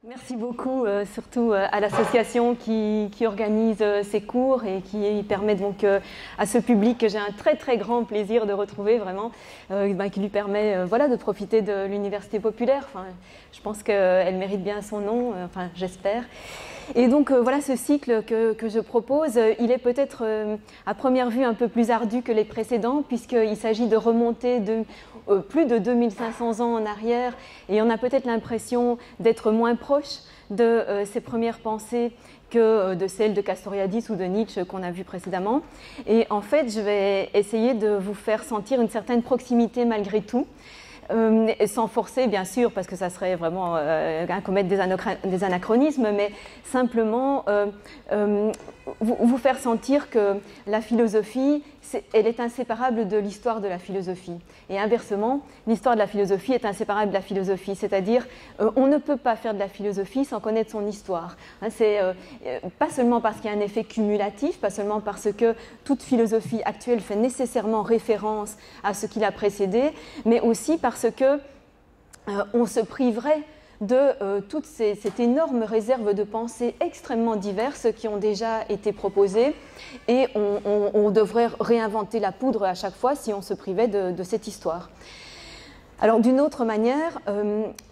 Merci beaucoup, surtout à l'association qui organise ces cours et qui permet donc à ce public que j'ai un très grand plaisir de retrouver vraiment, qui lui permet voilà, de profiter de l'université populaire. Enfin, je pense qu'elle mérite bien son nom, enfin j'espère. Et donc voilà ce cycle que je propose, il est peut-être à première vue un peu plus ardu que les précédents puisqu'il s'agit de remonter de plus de 2500 ans en arrière et on a peut-être l'impression d'être moins proche de ces premières pensées que de celles de Castoriadis ou de Nietzsche qu'on a vues précédemment. Et en fait, je vais essayer de vous faire sentir une certaine proximité malgré tout. Sans forcer bien sûr parce que ça serait vraiment commettre des anachronismes, mais simplement vous faire sentir que la philosophie, elle est inséparable de l'histoire de la philosophie. Et inversement, l'histoire de la philosophie est inséparable de la philosophie, c'est-à-dire on ne peut pas faire de la philosophie sans connaître son histoire. C'est pas seulement parce qu'il y a un effet cumulatif, pas seulement parce que toute philosophie actuelle fait nécessairement référence à ce qui l'a précédé, mais aussi parce que on se priverait de toute cette énorme réserve de pensées extrêmement diverses qui ont déjà été proposées et on devrait réinventer la poudre à chaque fois si on se privait de cette histoire. Alors d'une autre manière,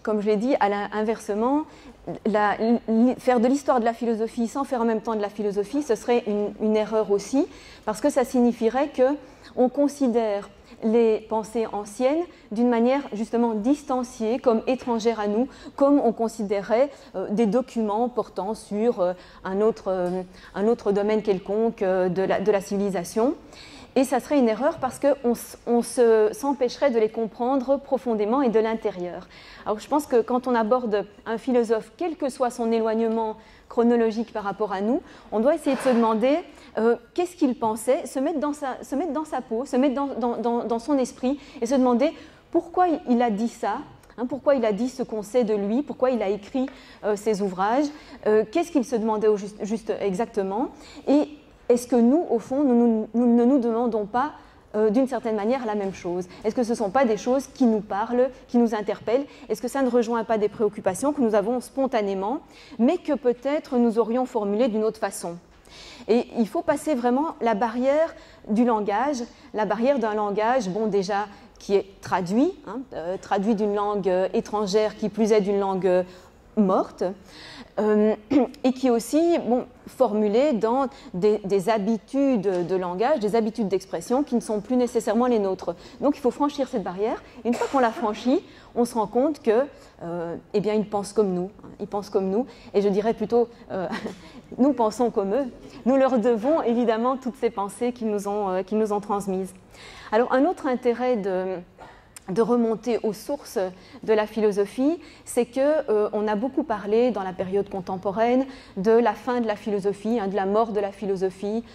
comme je l'ai dit, inversement, faire de l'histoire de la philosophie sans faire en même temps de la philosophie, ce serait une erreur aussi, parce que ça signifierait qu'on considère les pensées anciennes d'une manière justement distanciée, comme étrangères à nous, comme on considérait des documents portant sur un autre domaine quelconque de la civilisation. Et ça serait une erreur parce qu'on s'empêcherait de les comprendre profondément et de l'intérieur. Alors je pense que quand on aborde un philosophe, quel que soit son éloignement chronologique par rapport à nous, on doit essayer de se demander qu'est-ce qu'il pensait, se mettre dans sa peau, se mettre dans son esprit et se demander pourquoi il a dit ça, pourquoi il a dit ce qu'on sait de lui, pourquoi il a écrit ses ouvrages, qu'est-ce qu'il se demandait juste exactement, et est-ce que nous, au fond, nous ne nous demandons pas d'une certaine manière la même chose? Est-ce que ce ne sont pas des choses qui nous parlent, qui nous interpellent? Est-ce que ça ne rejoint pas des préoccupations que nous avons spontanément, mais que peut-être nous aurions formulées d'une autre façon? Et il faut passer vraiment la barrière du langage, la barrière d'un langage, bon déjà, qui est traduit, traduit d'une langue étrangère, qui plus est d'une langue morte, et qui est aussi formulé dans des habitudes de langage, des habitudes d'expression qui ne sont plus nécessairement les nôtres. Donc il faut franchir cette barrière. Et une fois qu'on l'a franchie, on se rend compte que, eh bien, ils pensent comme nous. Ils pensent comme nous. Et je dirais plutôt, nous pensons comme eux. Nous leur devons évidemment toutes ces pensées qu'ils nous ont transmises. Alors un autre intérêt de remonter aux sources de la philosophie, c'est qu'on a beaucoup parlé dans la période contemporaine de la fin de la philosophie, de la mort de la philosophie,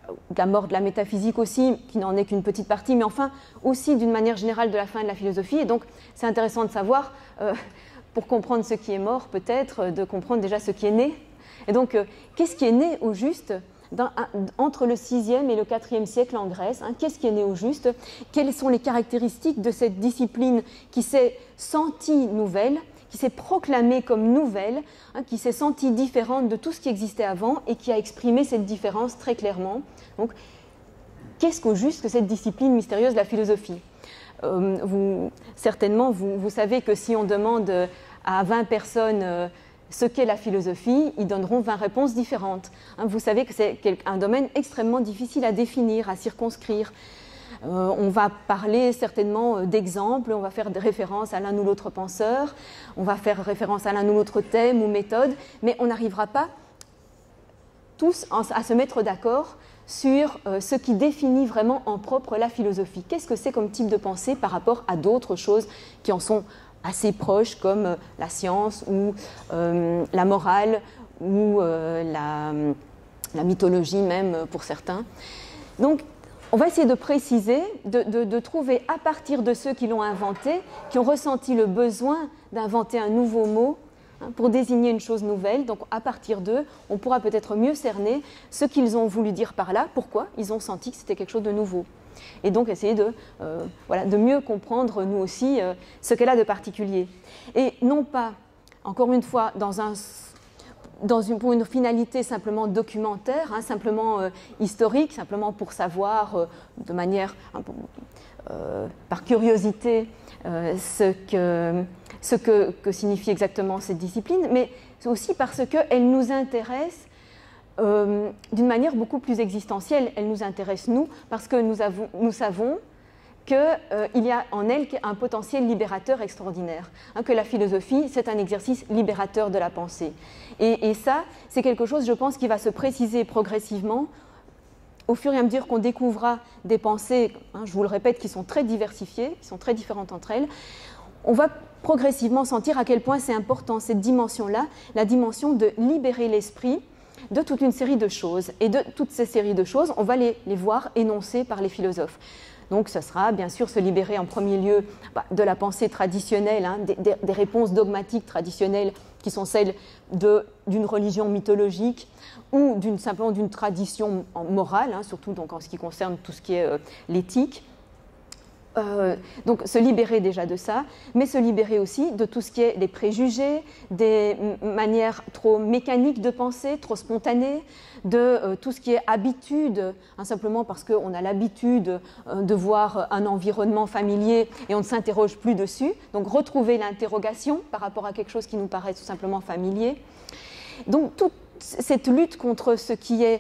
de la mort de la métaphysique aussi, qui n'en est qu'une petite partie, mais enfin aussi d'une manière générale de la fin de la philosophie. Et donc c'est intéressant de savoir, pour comprendre ce qui est mort peut-être, de comprendre déjà ce qui est né. Et donc qu'est-ce qui est né au juste entre le 6e et le 4e siècle en Grèce, qu'est-ce qui est né au juste? Quelles sont les caractéristiques de cette discipline qui s'est sentie nouvelle, qui s'est proclamée comme nouvelle, qui s'est sentie différente de tout ce qui existait avant et qui a exprimé cette différence très clairement? Donc, qu'est-ce qu'au juste que cette discipline mystérieuse de la philosophie? Certainement, vous savez que si on demande à 20 personnes ce qu'est la philosophie, ils donneront 20 réponses différentes. Vous savez que c'est un domaine extrêmement difficile à définir, à circonscrire. On va parler certainement d'exemples, on va faire des références à l'un ou l'autre penseur, on va faire référence à l'un ou l'autre thème ou méthode, mais on n'arrivera pas tous à se mettre d'accord sur ce qui définit vraiment en propre la philosophie. Qu'est-ce que c'est comme type de pensée par rapport à d'autres choses qui en sont assez proches comme la science ou la morale ou la mythologie même pour certains. Donc on va essayer de préciser, de trouver à partir de ceux qui l'ont inventé, qui ont ressenti le besoin d'inventer un nouveau mot pour désigner une chose nouvelle. Donc à partir d'eux, on pourra peut-être mieux cerner ce qu'ils ont voulu dire par là, pourquoi ils ont senti que c'était quelque chose de nouveau. Et donc essayer de mieux comprendre nous aussi ce qu'elle a de particulier. Et non pas encore une fois, pour une finalité simplement documentaire, hein, simplement historique, simplement pour savoir de manière par curiosité ce que signifie exactement cette discipline, mais aussi parce qu'elle nous intéresse d'une manière beaucoup plus existentielle. Elle nous intéresse, nous, parce que nous savons qu'il y a en elle un potentiel libérateur extraordinaire, hein, que la philosophie, c'est un exercice libérateur de la pensée. Et ça, c'est quelque chose, je pense, qui va se préciser progressivement au fur et à mesure qu'on découvrira des pensées, hein, je vous le répète, qui sont très diversifiées, qui sont très différentes entre elles. On va progressivement sentir à quel point c'est important, cette dimension-là, la dimension de libérer l'esprit de toute une série de choses. Et de toutes ces séries de choses, on va les voir énoncées par les philosophes. Donc ce sera bien sûr se libérer en premier lieu de la pensée traditionnelle, hein, des réponses dogmatiques traditionnelles qui sont celles d'une religion mythologique ou simplement d'une tradition morale, hein, surtout donc en ce qui concerne tout ce qui est l'éthique. Donc se libérer déjà de ça, mais se libérer aussi de tout ce qui est les préjugés, des manières trop mécaniques de penser, trop spontanées, de tout ce qui est habitude, hein, simplement parce qu'on a l'habitude de voir un environnement familier et on ne s'interroge plus dessus. Donc retrouver l'interrogation par rapport à quelque chose qui nous paraît tout simplement familier. Donc toute cette lutte contre ce qui est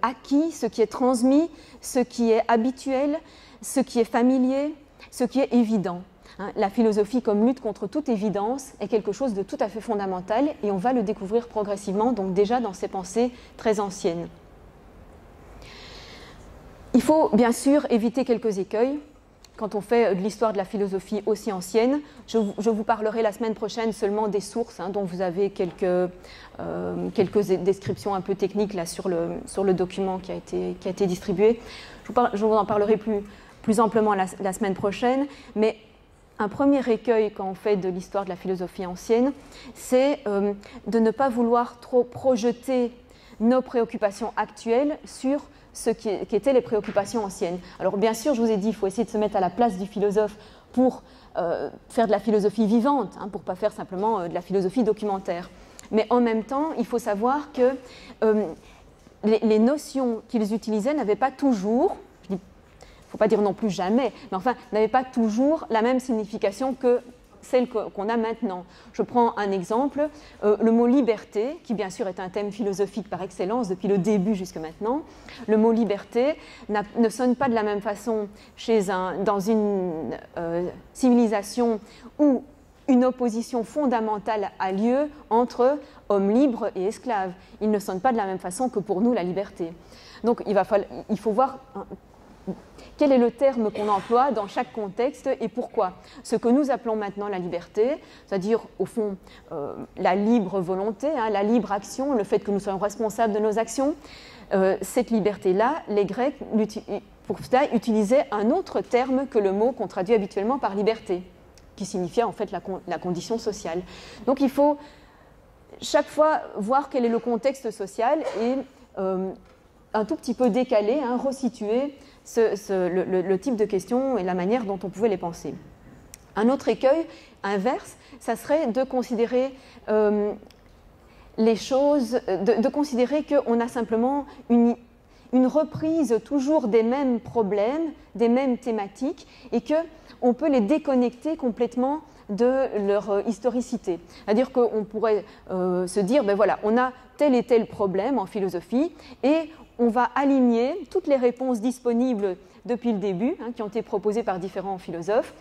acquis, ce qui est transmis, ce qui est habituel, ce qui est familier, ce qui est évident. Hein, la philosophie comme lutte contre toute évidence est quelque chose de tout à fait fondamental et on va le découvrir progressivement, donc déjà dans ces pensées très anciennes. Il faut bien sûr éviter quelques écueils quand on fait de l'histoire de la philosophie aussi ancienne. Je vous parlerai la semaine prochaine seulement des sources, hein, dont vous avez quelques descriptions un peu techniques là, sur le document qui a été distribué. Je vous en parlerai plus amplement la semaine prochaine, mais un premier écueil quand on fait de l'histoire de la philosophie ancienne, c'est de ne pas vouloir trop projeter nos préoccupations actuelles sur ce qui étaient les préoccupations anciennes. Alors bien sûr, je vous ai dit, il faut essayer de se mettre à la place du philosophe pour faire de la philosophie vivante, hein, pour ne pas faire simplement de la philosophie documentaire. Mais en même temps, il faut savoir que les notions qu'ils utilisaient n'avaient pas toujours, il ne faut pas dire non plus jamais, mais enfin, n'avaient pas toujours la même signification que celle qu'on a maintenant. Je prends un exemple, le mot liberté, qui bien sûr est un thème philosophique par excellence depuis le début jusqu'à maintenant. Le mot liberté ne sonne pas de la même façon dans une civilisation où une opposition fondamentale a lieu entre hommes libres et esclaves. Il ne sonne pas de la même façon que pour nous la liberté. Donc il faut voir quel est le terme qu'on emploie dans chaque contexte et pourquoi. Ce que nous appelons maintenant la liberté, c'est-à-dire au fond la libre volonté, hein, la libre action, le fait que nous soyons responsables de nos actions, cette liberté-là, les Grecs, pour cela, utilisaient un autre terme que le mot qu'on traduit habituellement par liberté, qui signifiait en fait la condition sociale. Donc il faut chaque fois voir quel est le contexte social et un tout petit peu décaler, hein, resituer le type de questions et la manière dont on pouvait les penser. Un autre écueil inverse, ça serait de considérer les choses, de considérer qu'on a simplement une reprise toujours des mêmes problèmes, des mêmes thématiques, et qu'on peut les déconnecter complètement de leur historicité. C'est-à-dire qu'on pourrait se dire, ben voilà, on a tel et tel problème en philosophie, et on va aligner toutes les réponses disponibles depuis le début, hein, qui ont été proposées par différents philosophes.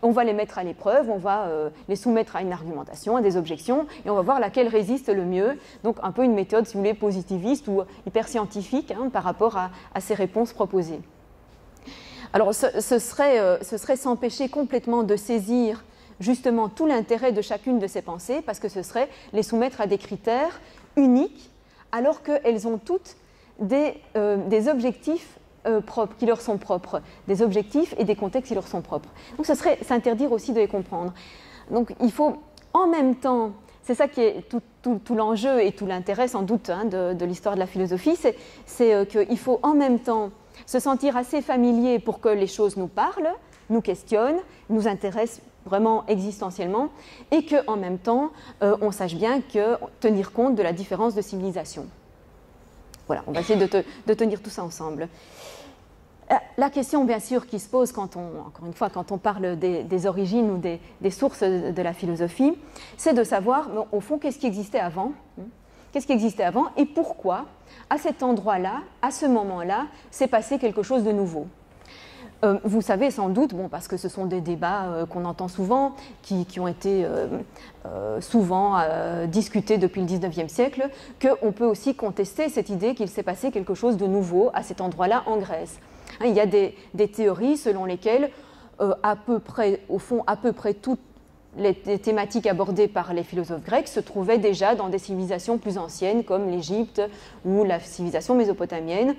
On va les mettre à l'épreuve, on va les soumettre à une argumentation, à des objections, et on va voir laquelle résiste le mieux. Donc un peu une méthode, si vous voulez, positiviste ou hyper scientifique, hein, par rapport à ces réponses proposées. Alors ce serait s'empêcher complètement de saisir justement tout l'intérêt de chacune de ces pensées, parce que ce serait les soumettre à des critères uniques, alors qu'elles ont toutes des objectifs propres, qui leur sont propres, des objectifs et des contextes qui leur sont propres. Donc ce serait s'interdire aussi de les comprendre. Donc il faut en même temps, c'est ça qui est tout l'enjeu et tout l'intérêt sans doute, hein, de l'histoire de la philosophie, c'est qu'il faut en même temps se sentir assez familier pour que les choses nous parlent, nous questionnent, nous intéressent vraiment existentiellement, et qu'en même temps, on sache bien tenir compte de la différence de civilisation. Voilà, on va essayer de tenir tout ça ensemble. La question, bien sûr, qui se pose encore une fois, quand on parle des origines ou des sources de la philosophie, c'est de savoir, bon, au fond, qu'est-ce qui existait avant? Qu'est-ce qui existait avant et pourquoi, à cet endroit-là, à ce moment-là, s'est passé quelque chose de nouveau? Vous savez sans doute, bon, parce que ce sont des débats qu'on entend souvent, qui ont été souvent discutés depuis le XIXe siècle, qu'on peut aussi contester cette idée qu'il s'est passé quelque chose de nouveau à cet endroit-là en Grèce. Il y a des théories selon lesquelles, à peu près toutes les thématiques abordées par les philosophes grecs se trouvaient déjà dans des civilisations plus anciennes, comme l'Égypte ou la civilisation mésopotamienne,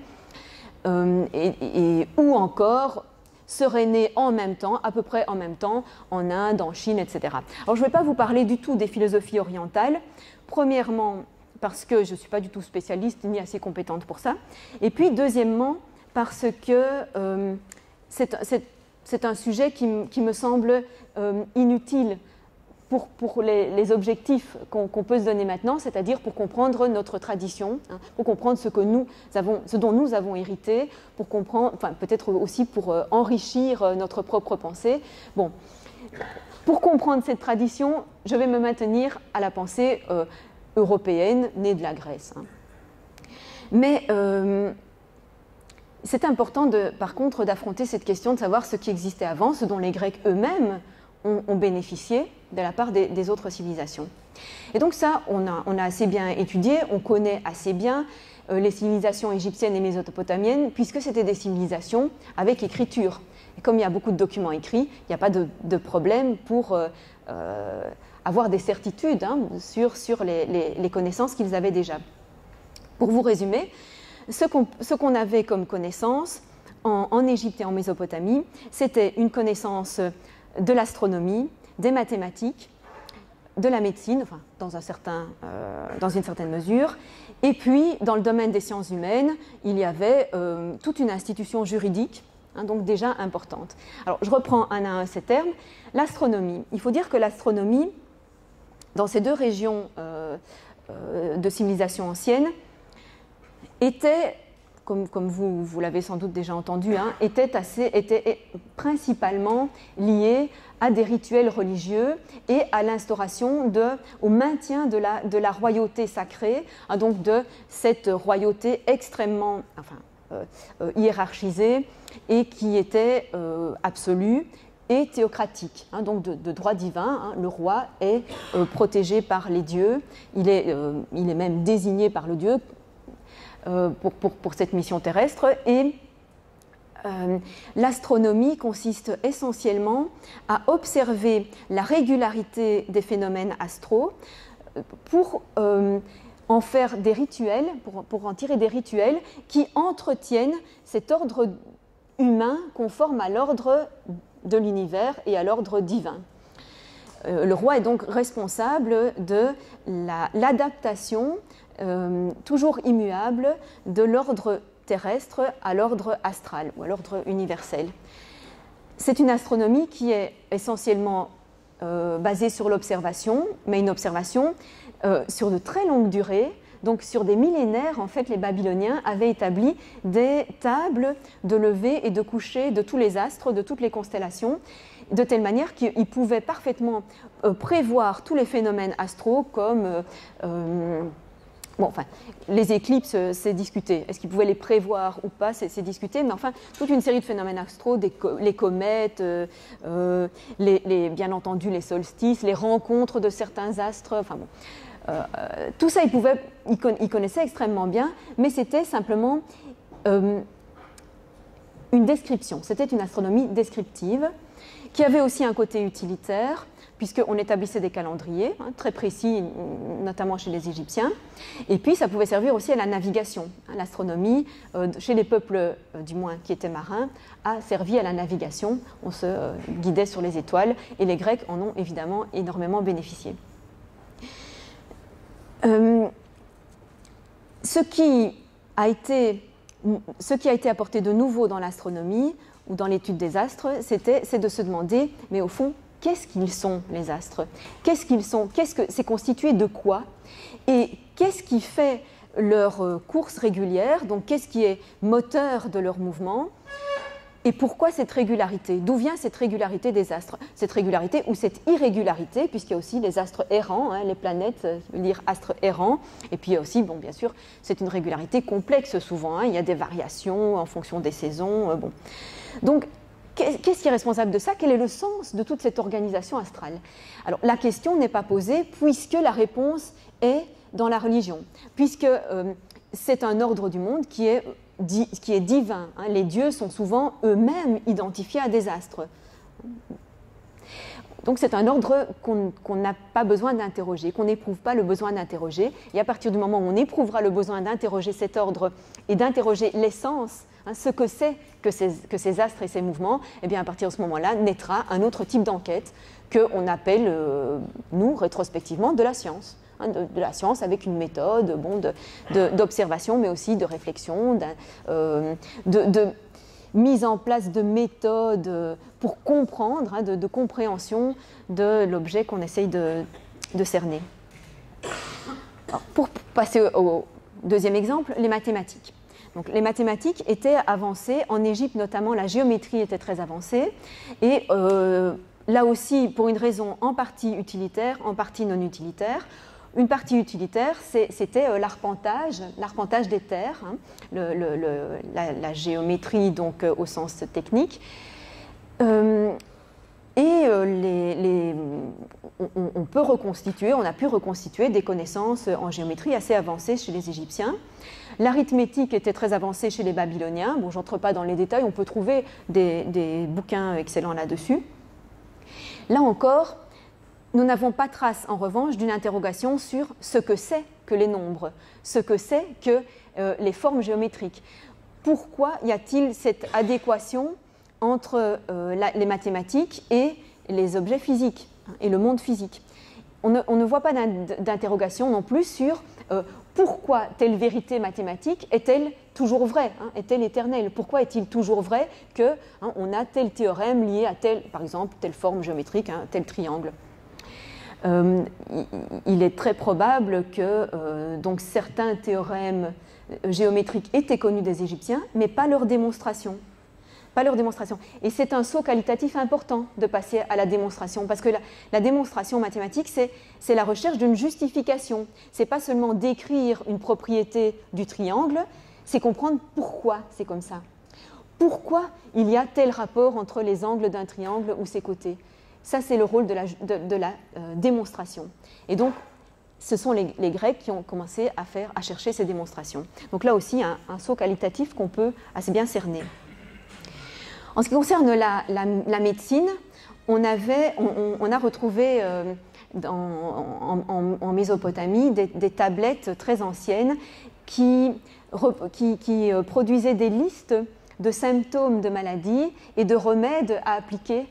ou encore seraient nées en même temps, à peu près en même temps, en Inde, en Chine, etc. Alors je ne vais pas vous parler du tout des philosophies orientales, premièrement parce que je ne suis pas du tout spécialiste ni assez compétente pour ça, et puis deuxièmement parce que c'est un sujet qui me semble inutile pour les objectifs qu'on peut se donner maintenant, c'est-à-dire pour comprendre notre tradition, pour comprendre ce dont nous avons hérité, pour comprendre, enfin, peut-être aussi pour enrichir notre propre pensée. Bon, pour comprendre cette tradition, je vais me maintenir à la pensée européenne née de la Grèce. Mais c'est important, par contre, d'affronter cette question de savoir ce qui existait avant, ce dont les Grecs eux-mêmes ont bénéficié de la part des autres civilisations. Et donc ça, on a assez bien étudié, on connaît assez bien les civilisations égyptiennes et mésopotamiennes, puisque c'était des civilisations avec écriture. Et comme il y a beaucoup de documents écrits, il n'y a pas de problème pour avoir des certitudes sur les connaissances qu'ils avaient déjà. Pour vous résumer, ce qu'on avait comme connaissance en Égypte et en Mésopotamie, c'était une connaissance de l'astronomie, des mathématiques, de la médecine, enfin, dans une certaine mesure. Et puis, dans le domaine des sciences humaines, il y avait toute une institution juridique, donc déjà importante. Alors, je reprends un à un ces termes. L'astronomie. Il faut dire que l'astronomie, dans ces deux régions de civilisation ancienne, était, comme vous l'avez sans doute déjà entendu, était principalement liée à des rituels religieux et à l'instauration, au maintien de la royauté sacrée, donc de cette royauté extrêmement hiérarchisée et qui était absolue et théocratique, donc de droit divin. Le roi est protégé par les dieux, il est même désigné par le dieu pour cette mission terrestre. Et l'astronomie consiste essentiellement à observer la régularité des phénomènes astraux pour en faire des rituels, pour en tirer des rituels qui entretiennent cet ordre humain conforme à l'ordre de l'univers et à l'ordre divin. Le roi est donc responsable de l'adaptation toujours immuable de l'ordre terrestre à l'ordre astral ou à l'ordre universel. C'est une astronomie qui est essentiellement basée sur l'observation, mais une observation sur de très longues durées. Donc sur des millénaires, en fait, les Babyloniens avaient établi des tables de lever et de coucher de tous les astres, de toutes les constellations, de telle manière qu'ils pouvaient parfaitement prévoir tous les phénomènes astraux comme... les éclipses, c'est discuté. Est-ce qu'ils pouvaient les prévoir ou pas, c'est discuté. Mais enfin, toute une série de phénomènes astraux, les comètes, bien entendu les solstices, les rencontres de certains astres. Enfin bon, tout ça, ils connaissaient extrêmement bien, mais c'était simplement une description. C'était une astronomie descriptive qui avait aussi un côté utilitaire, puisqu'on établissait des calendriers très précis, notamment chez les Égyptiens. Et puis, ça pouvait servir aussi à la navigation. L'astronomie, chez les peuples, du moins qui étaient marins, a servi à la navigation. On se guidait sur les étoiles, et les Grecs en ont évidemment énormément bénéficié. Ce qui a été apporté de nouveau dans l'astronomie, ou dans l'étude des astres, c'est de se demander, mais au fond, qu'est-ce qu'ils sont, les astres? Qu'est-ce qu'ils sont? Qu'est-ce que c'est constitué de quoi? Et qu'est-ce qui fait leur course régulière? Donc, qu'est-ce qui est moteur de leur mouvement? Et pourquoi cette régularité? D'où vient cette régularité des astres? Cette régularité ou cette irrégularité, puisqu'il y a aussi les astres errants, hein, les planètes, ça veut dire astres errants. Et puis il y a aussi, bon, bien sûr, c'est une régularité complexe souvent. Hein, il y a des variations en fonction des saisons. Bon. Donc, qu'est-ce qui est responsable de ça? Quel est le sens de toute cette organisation astrale? Alors, la question n'est pas posée puisque la réponse est dans la religion, puisque c'est un ordre du monde qui est divin. Hein. Les dieux sont souvent eux-mêmes identifiés à des astres. Donc c'est un ordre qu'on n'a pas besoin d'interroger, qu'on n'éprouve pas le besoin d'interroger. Et à partir du moment où on éprouvera le besoin d'interroger cet ordre et d'interroger l'essence, hein, ce que c'est que ces astres et ces mouvements, eh bien à partir de ce moment-là naîtra un autre type d'enquête qu'on appelle, nous, rétrospectivement, de la science. De la science avec une méthode d'observation, mais aussi de réflexion, de mise en place de méthodes pour comprendre, hein, de compréhension de l'objet qu'on essaye de cerner. Alors, pour passer au deuxième exemple, les mathématiques. Donc, les mathématiques étaient avancées, en Égypte notamment la géométrie était très avancée, et là aussi pour une raison en partie utilitaire, en partie non utilitaire. Une partie utilitaire, c'était l'arpentage des terres, hein, la géométrie donc, au sens technique. On a pu reconstituer des connaissances en géométrie assez avancées chez les Égyptiens. L'arithmétique était très avancée chez les Babyloniens. Bon, je n'entre pas dans les détails, on peut trouver des bouquins excellents là-dessus. Là encore, nous n'avons pas trace, en revanche, d'une interrogation sur ce que c'est que les nombres, ce que c'est que les formes géométriques. Pourquoi y a-t-il cette adéquation entre les mathématiques et les objets physiques, hein, et le monde physique? On ne voit pas d'interrogation non plus sur pourquoi telle vérité mathématique est-elle toujours vraie, hein, est-elle éternelle? Pourquoi est-il toujours vrai que, hein, on a tel théorème lié à tel, par exemple, telle forme géométrique, hein, tel triangle? Il est très probable que donc certains théorèmes géométriques étaient connus des Égyptiens, mais pas leur démonstration. Pas leur démonstration. Et c'est un saut qualitatif important de passer à la démonstration, parce que la démonstration mathématique, c'est la recherche d'une justification. Ce n'est pas seulement décrire une propriété du triangle, c'est comprendre pourquoi c'est comme ça. Pourquoi il y a tel rapport entre les angles d'un triangle ou ses côtés. Ça, c'est le rôle de la démonstration. Et donc, ce sont les Grecs qui ont commencé à chercher ces démonstrations. Donc là aussi, un saut qualitatif qu'on peut assez bien cerner. En ce qui concerne la médecine, on a retrouvé en Mésopotamie des tablettes très anciennes qui produisaient des listes de symptômes de maladies et de remèdes à appliquer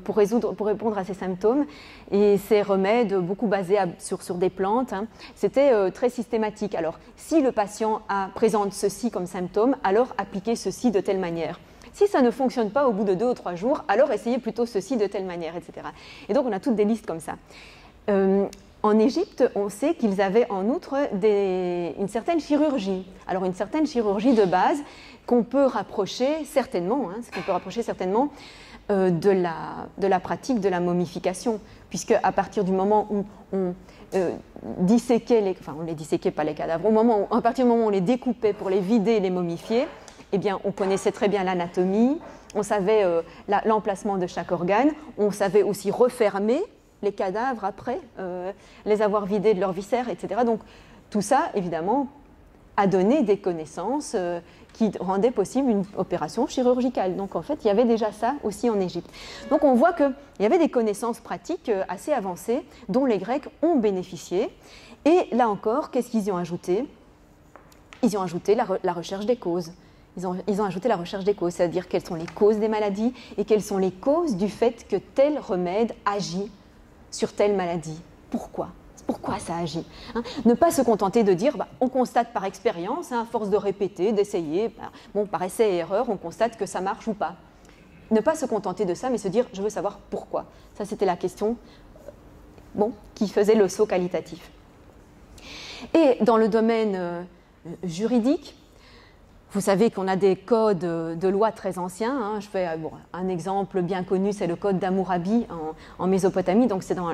pour répondre à ces symptômes. Et ces remèdes, beaucoup basés sur des plantes, hein, c'était très systématique. Alors, si le patient présente ceci comme symptôme, alors appliquez ceci de telle manière. Si ça ne fonctionne pas au bout de 2 ou 3 jours, alors essayez plutôt ceci de telle manière, etc. Et donc, on a toutes des listes comme ça. En Égypte, on sait qu'ils avaient en outre une certaine chirurgie. Alors, une certaine chirurgie de base qu'on peut rapprocher certainement, de la pratique de la momification, puisque à partir du moment où on disséquait on les disséquait pas les cadavres, à partir du moment où on les découpait pour les vider et les momifier, eh bien, on connaissait très bien l'anatomie, on savait l'emplacement de chaque organe, on savait aussi refermer les cadavres après les avoir vidés de leurs viscères, etc. Donc tout ça, évidemment, a donné des connaissances qui rendaient possible une opération chirurgicale. Donc en fait, il y avait déjà ça aussi en Égypte. Donc on voit qu'il y avait des connaissances pratiques assez avancées dont les Grecs ont bénéficié. Et là encore, qu'est-ce qu'ils y ont ajouté? Ils y ont ajouté la recherche des causes. Ils ont ajouté la recherche des causes, c'est-à-dire quelles sont les causes des maladies et quelles sont les causes du fait que tel remède agit sur telle maladie. Pourquoi ça agit, hein? Ne pas se contenter de dire on constate par expérience, hein, à force de répéter, d'essayer, par essai et erreur, on constate que ça marche ou pas. ne pas se contenter de ça, mais se dire « je veux savoir pourquoi ». Ça, c'était la question qui faisait le saut qualitatif. Et dans le domaine juridique, vous savez qu'on a des codes de loi très anciens. Hein. Je fais un exemple bien connu, c'est le code d'Hammurabi en Mésopotamie. Donc c'est dans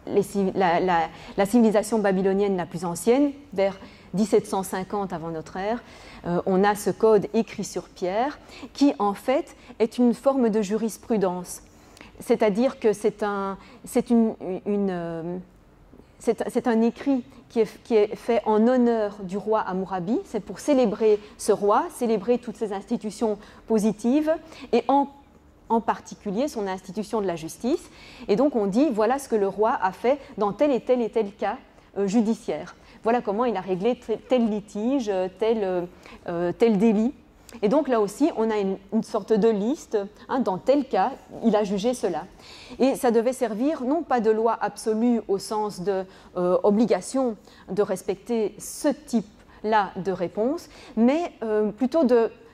la civilisation babylonienne la plus ancienne, vers 1750 avant notre ère. On a ce code écrit sur pierre qui en fait est une forme de jurisprudence. C'est-à-dire que c'est un écrit qui est fait en honneur du roi Hammurabi. C'est pour célébrer ce roi, célébrer toutes ses institutions positives et en particulier son institution de la justice. Et donc on dit voilà ce que le roi a fait dans tel et tel cas judiciaire. Voilà comment il a réglé tel litige, tel délit. Et donc là aussi, on a une sorte de liste, hein, dans tel cas, il a jugé cela. Et ça devait servir non pas de loi absolue au sens de obligation de respecter ce type-là de réponse, mais plutôt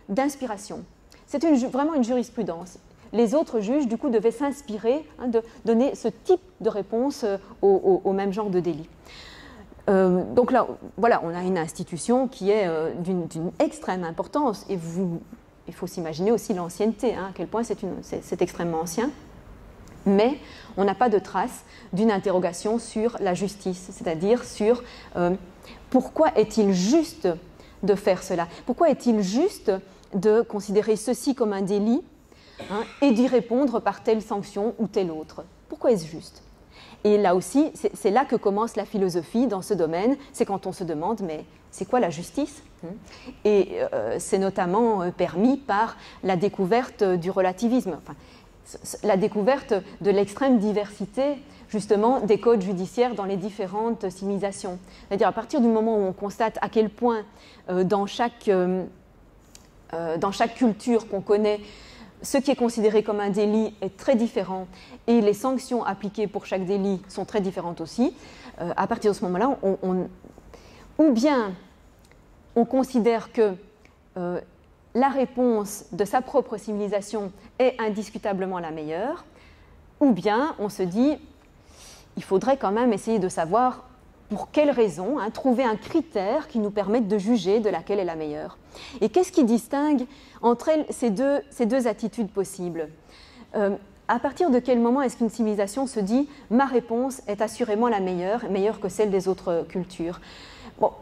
d'inspiration. C'est vraiment une jurisprudence. Les autres juges, du coup, devaient s'inspirer, hein, de donner ce type de réponse au même genre de délit. Donc là, voilà, on a une institution qui est d'une extrême importance et il faut s'imaginer aussi l'ancienneté, hein, à quel point c'est extrêmement ancien, mais on n'a pas de trace d'une interrogation sur la justice, c'est-à-dire sur pourquoi est-il juste de faire cela, pourquoi est-il juste de considérer ceci comme un délit, hein, et d'y répondre par telle sanction ou telle autre. Pourquoi est-ce juste ? Et là aussi, c'est là que commence la philosophie dans ce domaine, c'est quand on se demande, mais c'est quoi la justice ? Et c'est notamment permis par la découverte du relativisme, enfin, la découverte de l'extrême diversité, justement, des codes judiciaires dans les différentes civilisations. C'est-à-dire à partir du moment où on constate à quel point dans chaque culture qu'on connaît, ce qui est considéré comme un délit est très différent et les sanctions appliquées pour chaque délit sont très différentes aussi. À partir de ce moment-là, ou bien on considère que la réponse de sa propre civilisation est indiscutablement la meilleure, ou bien on se dit il faudrait quand même essayer de savoir pour quelles raisons, hein, trouver un critère qui nous permette de juger de laquelle est la meilleure. Et qu'est-ce qui distingue entre elles ces deux attitudes possibles ? À partir de quel moment est-ce qu'une civilisation se dit « ma réponse est assurément la meilleure, meilleure que celle des autres cultures » ? Bon,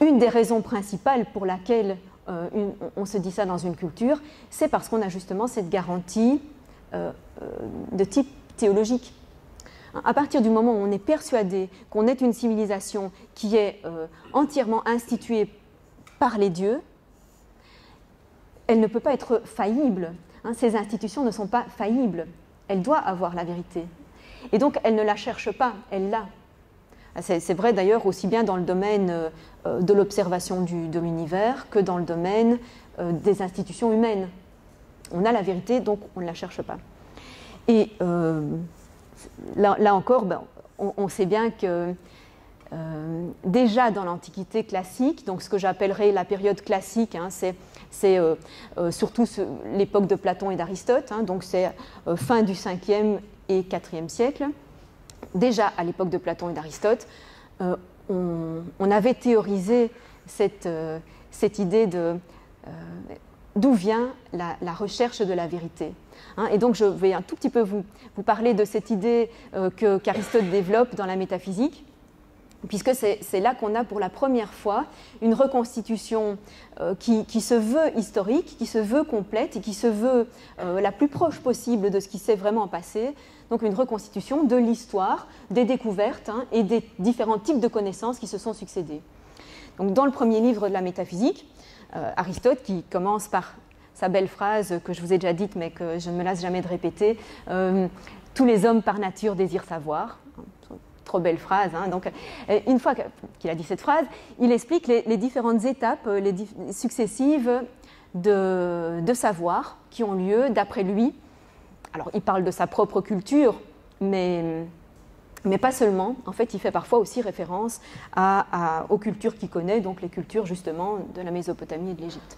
une des raisons principales pour laquelle on se dit ça dans une culture, c'est parce qu'on a justement cette garantie de type théologique. À partir du moment où on est persuadé qu'on est une civilisation qui est entièrement instituée par les dieux, elle ne peut pas être faillible. Hein, ces institutions ne sont pas faillibles. Elle doit avoir la vérité. Et donc, elle ne la cherche pas, elle l'a. C'est vrai d'ailleurs aussi bien dans le domaine de l'observation de l'univers que dans le domaine des institutions humaines. On a la vérité, donc on ne la cherche pas. Et là encore, on sait bien que déjà dans l'Antiquité classique, donc ce que j'appellerais la période classique, hein, c'est surtout l'époque de Platon et d'Aristote, hein, donc c'est fin du 5e et 4e siècle. Déjà à l'époque de Platon et d'Aristote, on avait théorisé cette idée d'où vient la recherche de la vérité. Hein, et donc je vais un tout petit peu vous parler de cette idée qu'Aristote développe dans la métaphysique, puisque c'est là qu'on a pour la première fois une reconstitution qui se veut historique, qui se veut complète et qui se veut la plus proche possible de ce qui s'est vraiment passé. Donc une reconstitution de l'histoire, des découvertes, hein, et des différents types de connaissances qui se sont succédés. Donc dans le premier livre de la métaphysique, Aristote, qui commence par sa belle phrase que je vous ai déjà dite mais que je ne me lasse jamais de répéter, tous les hommes par nature désirent savoir. Trop belle phrase. Hein. Donc, une fois qu'il a dit cette phrase, il explique les différentes étapes successives de savoir qui ont lieu d'après lui. Alors, il parle de sa propre culture, mais pas seulement. En fait, il fait parfois aussi référence aux cultures qu'il connaît, donc les cultures justement de la Mésopotamie et de l'Égypte.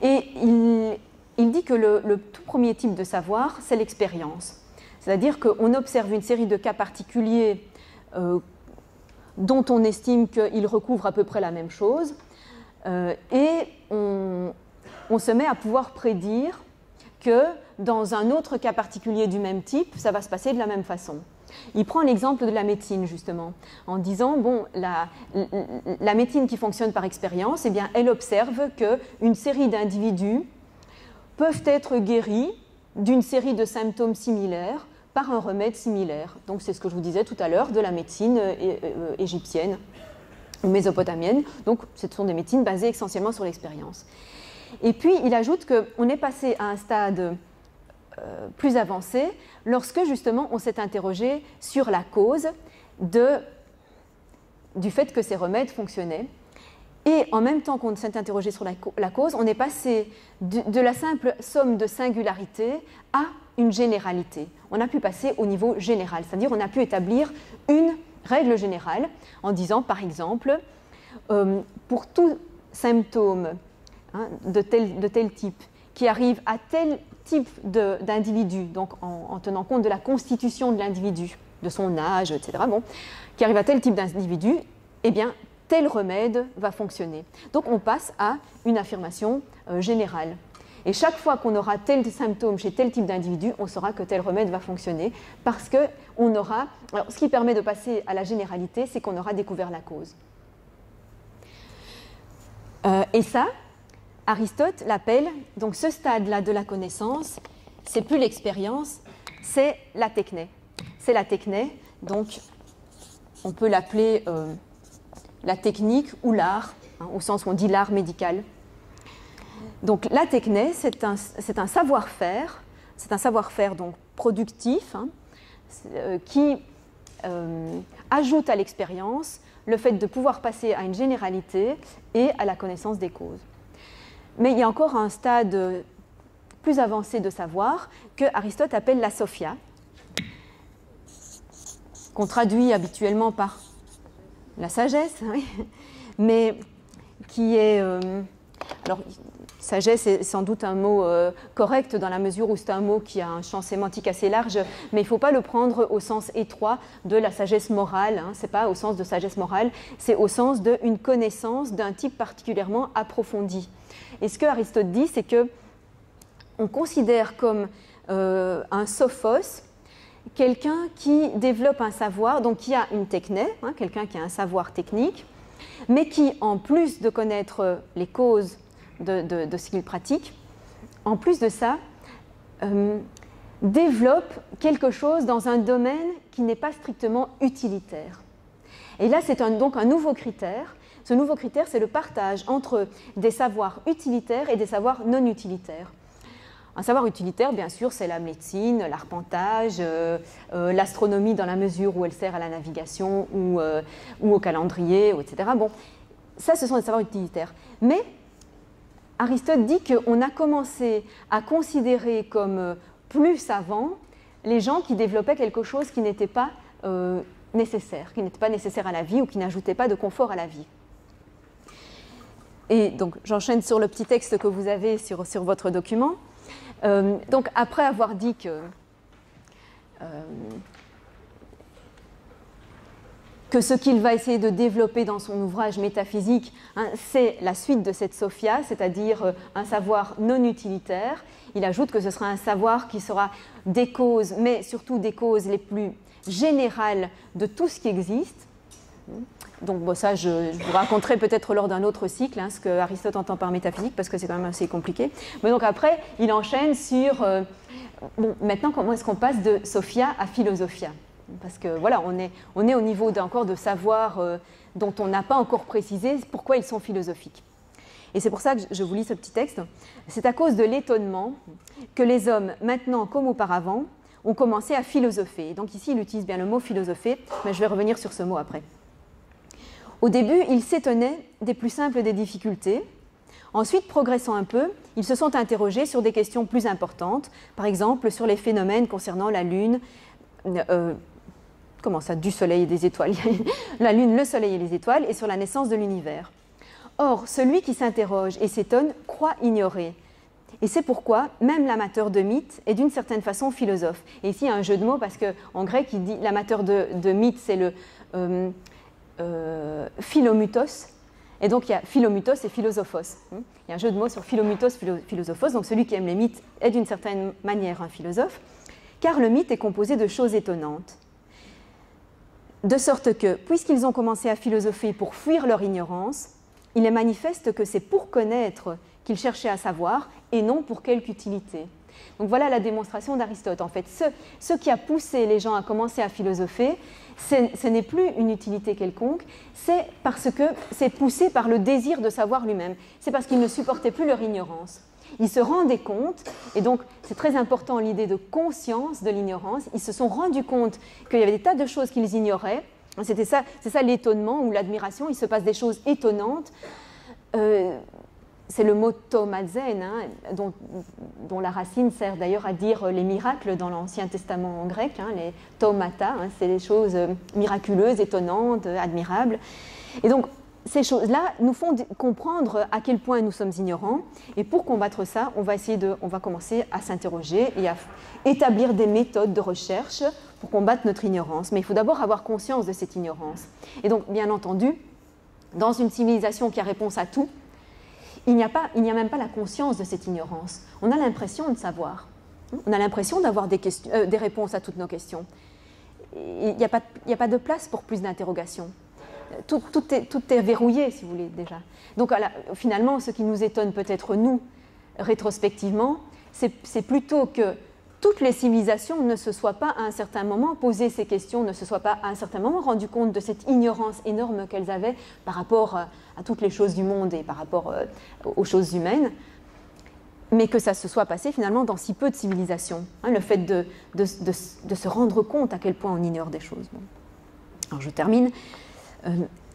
Et il dit que le tout premier type de savoir, c'est l'expérience. C'est-à-dire qu'on observe une série de cas particuliers dont on estime qu'ils recouvrent à peu près la même chose, et on se met à pouvoir prédire que dans un autre cas particulier du même type, ça va se passer de la même façon. Il prend l'exemple de la médecine, justement, en disant, bon, la médecine qui fonctionne par expérience, eh bien, elle observe qu'une série d'individus peuvent être guéris d'une série de symptômes similaires par un remède similaire. Donc, c'est ce que je vous disais tout à l'heure de la médecine égyptienne ou mésopotamienne. Donc, ce sont des médecines basées essentiellement sur l'expérience. Et puis, il ajoute qu'on est passé à un stade plus avancé lorsque, justement, on s'est interrogé sur la cause du fait que ces remèdes fonctionnaient. Et en même temps qu'on s'est interrogé sur la cause, on est passé de la simple somme de singularités à une généralité. On a pu passer au niveau général, c'est-à-dire on a pu établir une règle générale en disant, par exemple, pour tout symptôme de tel type qui arrive à tel type d'individu, donc en tenant compte de la constitution de l'individu, de son âge, etc., bon, qui arrive à tel type d'individu, eh bien, tel remède va fonctionner. Donc on passe à une affirmation générale. Et chaque fois qu'on aura tel symptôme chez tel type d'individu, on saura que tel remède va fonctionner parce qu'on aura... Alors, ce qui permet de passer à la généralité, c'est qu'on aura découvert la cause. Et ça, Aristote l'appelle, donc ce stade-là de la connaissance, c'est plus l'expérience, c'est la techné. C'est la techné, donc on peut l'appeler la technique ou l'art, au sens où on dit l'art médical. Donc la techné, c'est un savoir-faire, donc productif, qui ajoute à l'expérience le fait de pouvoir passer à une généralité et à la connaissance des causes. Mais il y a encore un stade plus avancé de savoir que Aristote appelle la sophia, qu'on traduit habituellement par la sagesse, oui, mais qui est... alors, sagesse est sans doute un mot correct dans la mesure où c'est un mot qui a un champ sémantique assez large, mais il ne faut pas le prendre au sens étroit de la sagesse morale, ce n'est pas au sens de sagesse morale, c'est au sens d'une connaissance d'un type particulièrement approfondi. Et ce que Aristote dit, c'est qu'on considère comme un sophos quelqu'un qui développe un savoir, donc qui a une techné, quelqu'un qui a un savoir technique, mais qui, en plus de connaître les causes de ce qu'il pratique, en plus de ça, développe quelque chose dans un domaine qui n'est pas strictement utilitaire. Et là, c'est donc un nouveau critère. Ce nouveau critère, c'est le partage entre des savoirs utilitaires et des savoirs non utilitaires. Un savoir utilitaire, bien sûr, c'est la médecine, l'arpentage, l'astronomie dans la mesure où elle sert à la navigation ou au calendrier, etc. Bon, ça, ce sont des savoirs utilitaires. Mais Aristote dit qu'on a commencé à considérer comme plus savants les gens qui développaient quelque chose qui n'était pas nécessaire, qui n'était pas nécessaire à la vie ou qui n'ajoutait pas de confort à la vie. Et donc, j'enchaîne sur le petit texte que vous avez sur votre document. Donc, après avoir dit que ce qu'il va essayer de développer dans son ouvrage métaphysique, c'est la suite de cette sophia, c'est-à-dire un savoir non utilitaire. Il ajoute que ce sera un savoir qui sera des causes, mais surtout des causes les plus générales de tout ce qui existe. Donc bon, ça, je vous raconterai peut-être lors d'un autre cycle ce que Aristote entend par métaphysique, parce que c'est quand même assez compliqué. Mais donc après, il enchaîne sur... bon, maintenant, comment est-ce qu'on passe de sophia à philosophia ? Parce que voilà, on est au niveau encore de savoir dont on n'a pas encore précisé pourquoi ils sont philosophiques. Et c'est pour ça que je vous lis ce petit texte. C'est à cause de l'étonnement que les hommes, maintenant comme auparavant, ont commencé à philosopher. Donc ici, il utilise bien le mot philosopher, mais je vais revenir sur ce mot après. Au début, ils s'étonnaient des plus simples des difficultés. Ensuite, progressant un peu, ils se sont interrogés sur des questions plus importantes, par exemple sur les phénomènes concernant la Lune, comment ça, du Soleil et des étoiles, la Lune, le Soleil et les étoiles, et sur la naissance de l'univers. Or, celui qui s'interroge et s'étonne croit ignorer, Et c'est pourquoi même l'amateur de mythes est d'une certaine façon philosophe. Et ici, il y a un jeu de mots parce qu'en grec, il dit l'amateur de mythes, c'est le philomutos. Et donc, il y a philomutos et philosophos. Il y a un jeu de mots sur philomutos, philosophos. Donc, celui qui aime les mythes est d'une certaine manière un philosophe, car le mythe est composé de choses étonnantes. De sorte que, puisqu'ils ont commencé à philosopher pour fuir leur ignorance, il est manifeste que c'est pour connaître qu'ils cherchaient à savoir et non pour quelque utilité. Donc voilà la démonstration d'Aristote. En fait, ce qui a poussé les gens à commencer à philosopher, ce n'est plus une utilité quelconque, c'est parce que c'est poussé par le désir de savoir lui-même. C'est parce qu'ils ne supportaient plus leur ignorance. Ils se rendaient compte, et donc c'est très important l'idée de conscience de l'ignorance, ils se sont rendus compte qu'il y avait des tas de choses qu'ils ignoraient. C'est ça l'étonnement ou l'admiration, il se passe des choses étonnantes. C'est le mot taumatzen, dont la racine sert d'ailleurs à dire les miracles dans l'Ancien Testament en grec, les taumata, c'est les choses miraculeuses, étonnantes, admirables. Et donc, ces choses-là nous font comprendre à quel point nous sommes ignorants. Et pour combattre ça, on va commencer à s'interroger et à établir des méthodes de recherche pour combattre notre ignorance. Mais il faut d'abord avoir conscience de cette ignorance. Et donc, bien entendu, dans une civilisation qui a réponse à tout, il n'y a même pas la conscience de cette ignorance. On a l'impression de savoir. On a l'impression d'avoir des réponses à toutes nos questions. Il n'y a pas de place pour plus d'interrogations. Tout est verrouillé, si vous voulez, déjà. Donc, finalement, ce qui nous étonne peut-être, nous, rétrospectivement, c'est plutôt que toutes les civilisations ne se soient pas, à un certain moment, posé ces questions, ne se soient pas, à un certain moment, rendu compte de cette ignorance énorme qu'elles avaient par rapport à toutes les choses du monde et par rapport aux choses humaines, mais que ça se soit passé, finalement, dans si peu de civilisations. Le fait de se rendre compte à quel point on ignore des choses. Bon. Alors, je termine.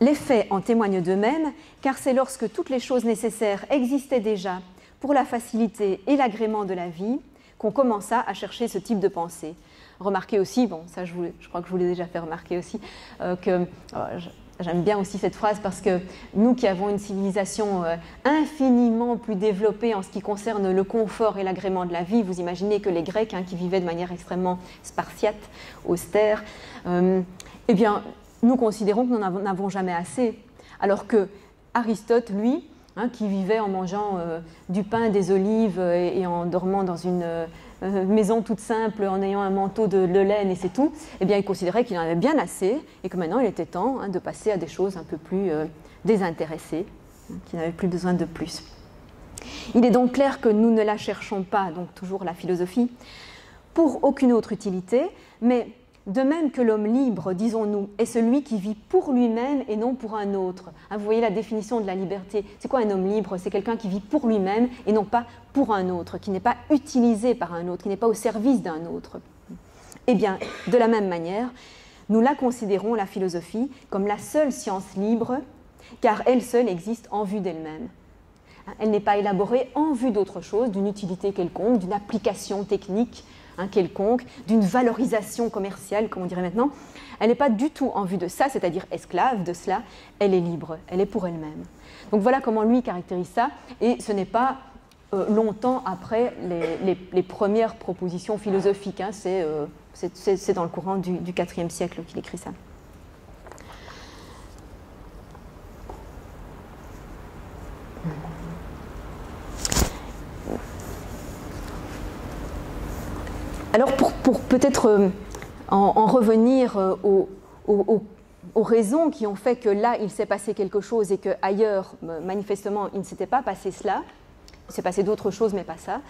Les faits en témoignent d'eux-mêmes, car c'est lorsque toutes les choses nécessaires existaient déjà pour la facilité et l'agrément de la vie qu'on commença à chercher ce type de pensée. Remarquez aussi, bon, ça je crois que je vous l'ai déjà fait remarquer aussi, que j'aime bien aussi cette phrase parce que nous qui avons une civilisation infiniment plus développée en ce qui concerne le confort et l'agrément de la vie, vous imaginez que les Grecs qui vivaient de manière extrêmement spartiate, austère, eh bien, nous considérons que nous n'en avons jamais assez, alors que Aristote, lui, qui vivait en mangeant du pain, des olives et en dormant dans une maison toute simple, en ayant un manteau de laine et c'est tout, eh bien, il considérait qu'il en avait bien assez et que maintenant il était temps de passer à des choses un peu plus désintéressées, qui n'avaient plus besoin de plus. Il est donc clair que nous ne la cherchons pas, donc toujours la philosophie, pour aucune autre utilité, mais de même que l'homme libre, disons-nous, est celui qui vit pour lui-même et non pour un autre. Vous voyez la définition de la liberté. C'est quoi un homme libre? C'est quelqu'un qui vit pour lui-même et non pas pour un autre, qui n'est pas utilisé par un autre, qui n'est pas au service d'un autre. Eh bien, de la même manière, nous la considérons, la philosophie, comme la seule science libre, car elle seule existe en vue d'elle-même. Elle n'est pas élaborée en vue d'autre chose, d'une utilité quelconque, d'une application technique quelconque, d'une valorisation commerciale, comme on dirait maintenant. Elle n'est pas du tout en vue de ça, c'est-à-dire esclave de cela, elle est libre, elle est pour elle-même. Donc voilà comment lui caractérise ça, et ce n'est pas longtemps après les premières propositions philosophiques, c'est dans le courant du IVe siècle qu'il écrit ça. Alors pour peut-être en revenir aux raisons qui ont fait que là il s'est passé quelque chose et qu'ailleurs manifestement il ne s'était pas passé cela, il s'est passé d'autres choses mais pas ça.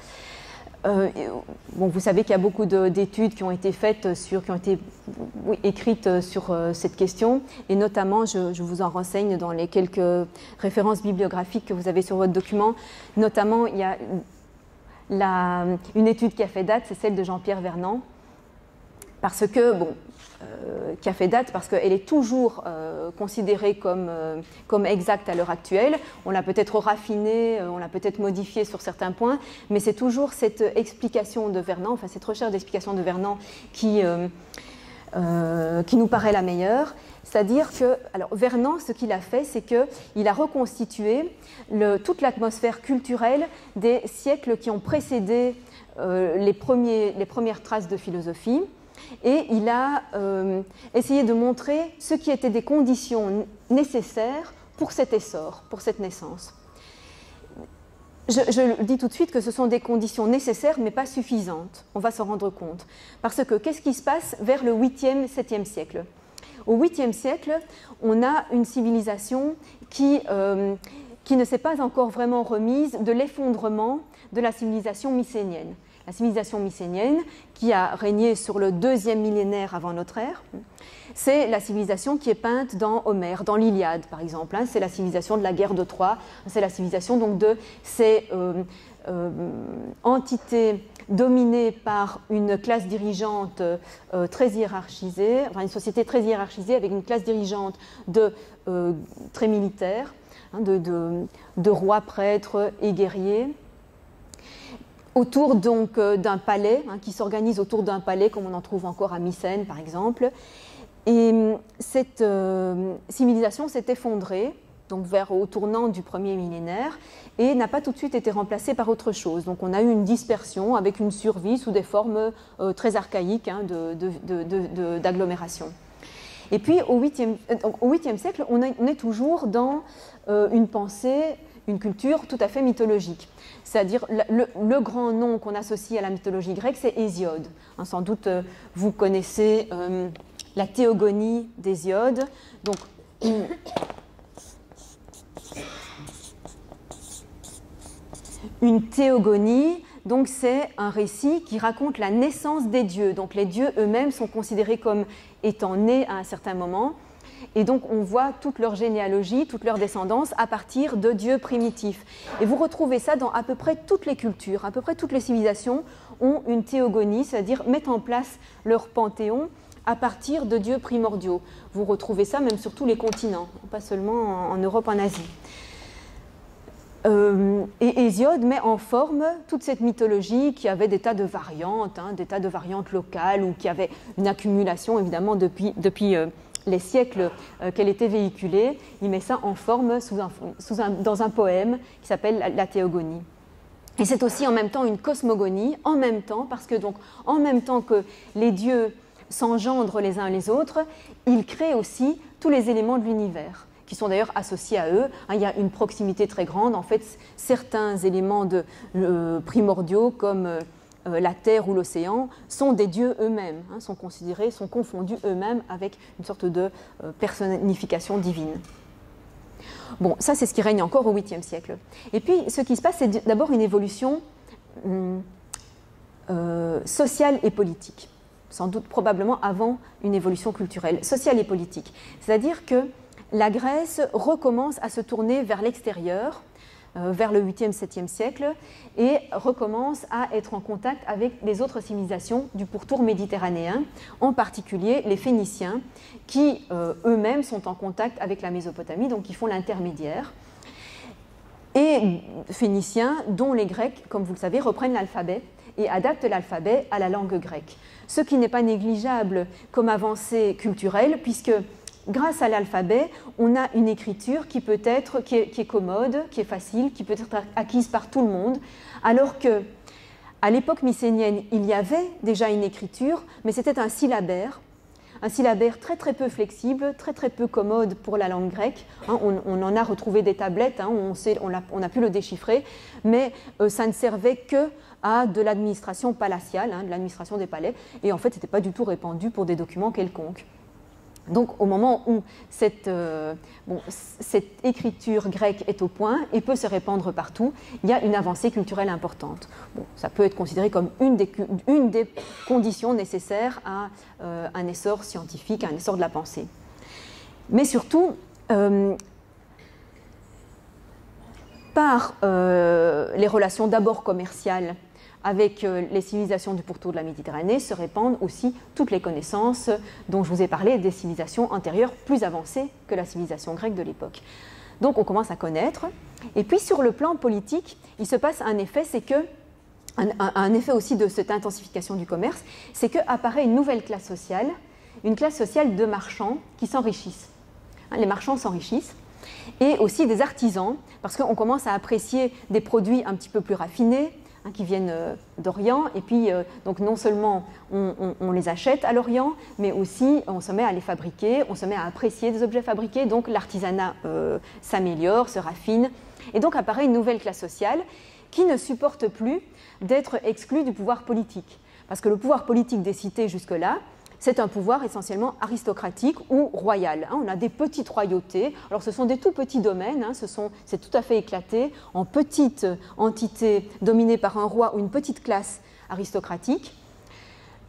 Bon, vous savez qu'il y a beaucoup d'études qui ont été faites, écrites sur cette question, et notamment, je vous en renseigne dans les quelques références bibliographiques que vous avez sur votre document. Notamment, il y a une étude qui a fait date, c'est celle de Jean-Pierre Vernant, parce que, qui a fait date parce qu'elle est toujours considérée comme exacte à l'heure actuelle. On l'a peut-être raffinée, on l'a peut-être modifiée sur certains points, mais c'est toujours cette explication de Vernant, enfin cette recherche d'explication de Vernant qui nous paraît la meilleure. C'est-à-dire que, alors Vernant, ce qu'il a fait, c'est qu'il a reconstitué toute l'atmosphère culturelle des siècles qui ont précédé les premières traces de philosophie, et il a essayé de montrer ce qui étaient des conditions nécessaires pour cet essor, pour cette naissance. Je dis tout de suite que ce sont des conditions nécessaires, mais pas suffisantes. On va s'en rendre compte. Parce que qu'est-ce qui se passe vers le 8e, 7e siècle ? Au 8e siècle, on a une civilisation qui ne s'est pas encore vraiment remise de l'effondrement de la civilisation mycénienne. La civilisation mycénienne, qui a régné sur le 2e millénaire avant notre ère, c'est la civilisation qui est peinte dans Homère, dans l'Iliade par exemple. C'est la civilisation de la guerre de Troie, c'est la civilisation donc de ces entités dominées par une classe dirigeante très hiérarchisée, enfin une société très hiérarchisée avec une classe dirigeante très militaire, de rois, prêtres et guerriers, autour donc d'un palais, qui s'organise autour d'un palais comme on en trouve encore à Mycène par exemple. Et cette civilisation s'est effondrée donc au tournant du 1er millénaire et n'a pas tout de suite été remplacée par autre chose. Donc on a eu une dispersion avec une survie sous des formes très archaïques d'agglomération. Et puis au 8e siècle, on est toujours dans une pensée, une culture tout à fait mythologique. C'est-à-dire le grand nom qu'on associe à la mythologie grecque, c'est Hésiode. Sans doute vous connaissez la théogonie d'Hésiode. Donc une théogonie, donc c'est un récit qui raconte la naissance des dieux. Donc les dieux eux-mêmes sont considérés comme étant nés à un certain moment. Et donc on voit toute leur généalogie, toute leur descendance à partir de dieux primitifs. Et vous retrouvez ça dans à peu près toutes les cultures, à peu près toutes les civilisations ont une théogonie, c'est-à-dire mettent en place leur panthéon à partir de dieux primordiaux. Vous retrouvez ça même sur tous les continents, pas seulement en Europe, en Asie. Et Hésiode met en forme toute cette mythologie qui avait des tas de variantes, des tas de variantes locales, ou qui avait une accumulation évidemment depuis les siècles qu'elle était véhiculée. Il met ça en forme dans un poème qui s'appelle la Théogonie. Et c'est aussi en même temps une cosmogonie, en même temps, parce que donc en même temps que les dieux s'engendrent les uns les autres, ils créent aussi tous les éléments de l'univers, qui sont d'ailleurs associés à eux. Il y a une proximité très grande. En fait, certains éléments primordiaux, comme la terre ou l'océan, sont des dieux eux-mêmes, sont considérés, sont confondus eux-mêmes avec une sorte de personnification divine. Bon, ça c'est ce qui règne encore au 8e siècle. Et puis, ce qui se passe, c'est d'abord une évolution sociale et politique, sans doute probablement avant une évolution culturelle, sociale et politique. C'est-à-dire que la Grèce recommence à se tourner vers l'extérieur, vers le 8e, 7e siècle, et recommence à être en contact avec les autres civilisations du pourtour méditerranéen, en particulier les Phéniciens, qui eux-mêmes sont en contact avec la Mésopotamie, donc qui font l'intermédiaire. Et Phéniciens dont les Grecs, comme vous le savez, reprennent l'alphabet et adaptent l'alphabet à la langue grecque. Ce qui n'est pas négligeable comme avancée culturelle, puisque grâce à l'alphabet, on a une écriture qui est commode, qui est facile, qui peut être acquise par tout le monde, alors qu'à l'époque mycénienne, il y avait déjà une écriture, mais c'était un syllabaire très très peu flexible, très très peu commode pour la langue grecque. On en a retrouvé des tablettes, on a pu le déchiffrer, mais ça ne servait que à de l'administration palatiale, de l'administration des palais, et en fait, ce n'était pas du tout répandu pour des documents quelconques. Donc au moment où cette écriture grecque est au point et peut se répandre partout, il y a une avancée culturelle importante. Bon, ça peut être considéré comme une des conditions nécessaires à un essor scientifique, à un essor de la pensée. Mais surtout, par les relations d'abord commerciales avec les civilisations du pourtour de la Méditerranée, se répandent aussi toutes les connaissances dont je vous ai parlé, des civilisations antérieures plus avancées que la civilisation grecque de l'époque. Donc on commence à connaître. Et puis sur le plan politique, il se passe un effet, c'est que, un effet aussi de cette intensification du commerce, c'est qu'apparaît une nouvelle classe sociale une classe sociale de marchands qui s'enrichissent. Les marchands s'enrichissent, et aussi des artisans, parce qu'on commence à apprécier des produits un petit peu plus raffinés, qui viennent d'Orient, et puis donc non seulement on les achète à l'Orient, mais aussi on se met à les fabriquer, on se met à apprécier des objets fabriqués, donc l'artisanat s'améliore, se raffine, et donc apparaît une nouvelle classe sociale qui ne supporte plus d'être exclue du pouvoir politique. Parce que le pouvoir politique des cités jusque-là, c'est un pouvoir essentiellement aristocratique ou royal. On a des petites royautés. Alors ce sont des tout petits domaines, c'est tout à fait éclaté en petites entités dominées par un roi ou une petite classe aristocratique.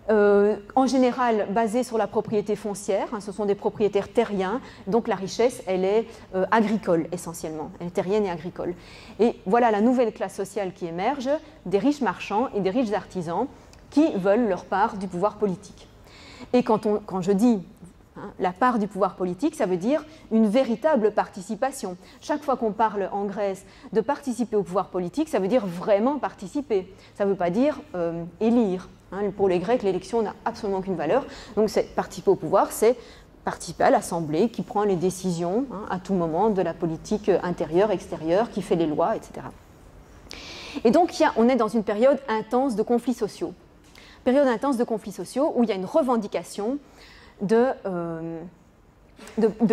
En général basées sur la propriété foncière, ce sont des propriétaires terriens, donc la richesse, elle est agricole essentiellement, elle est terrienne et agricole. Et voilà la nouvelle classe sociale qui émerge, des riches marchands et des riches artisans qui veulent leur part du pouvoir politique. Et quand je dis la part du pouvoir politique, ça veut dire une véritable participation. Chaque fois qu'on parle en Grèce de participer au pouvoir politique, ça veut dire vraiment participer. Ça ne veut pas dire élire. Pour les Grecs, l'élection n'a absolument aucune valeur. Donc participer au pouvoir, c'est participer à l'Assemblée qui prend les décisions à tout moment de la politique intérieure, extérieure, qui fait les lois, etc. Et donc on est dans une période intense de conflits sociaux. Période intense de conflits sociaux où il y a une revendication de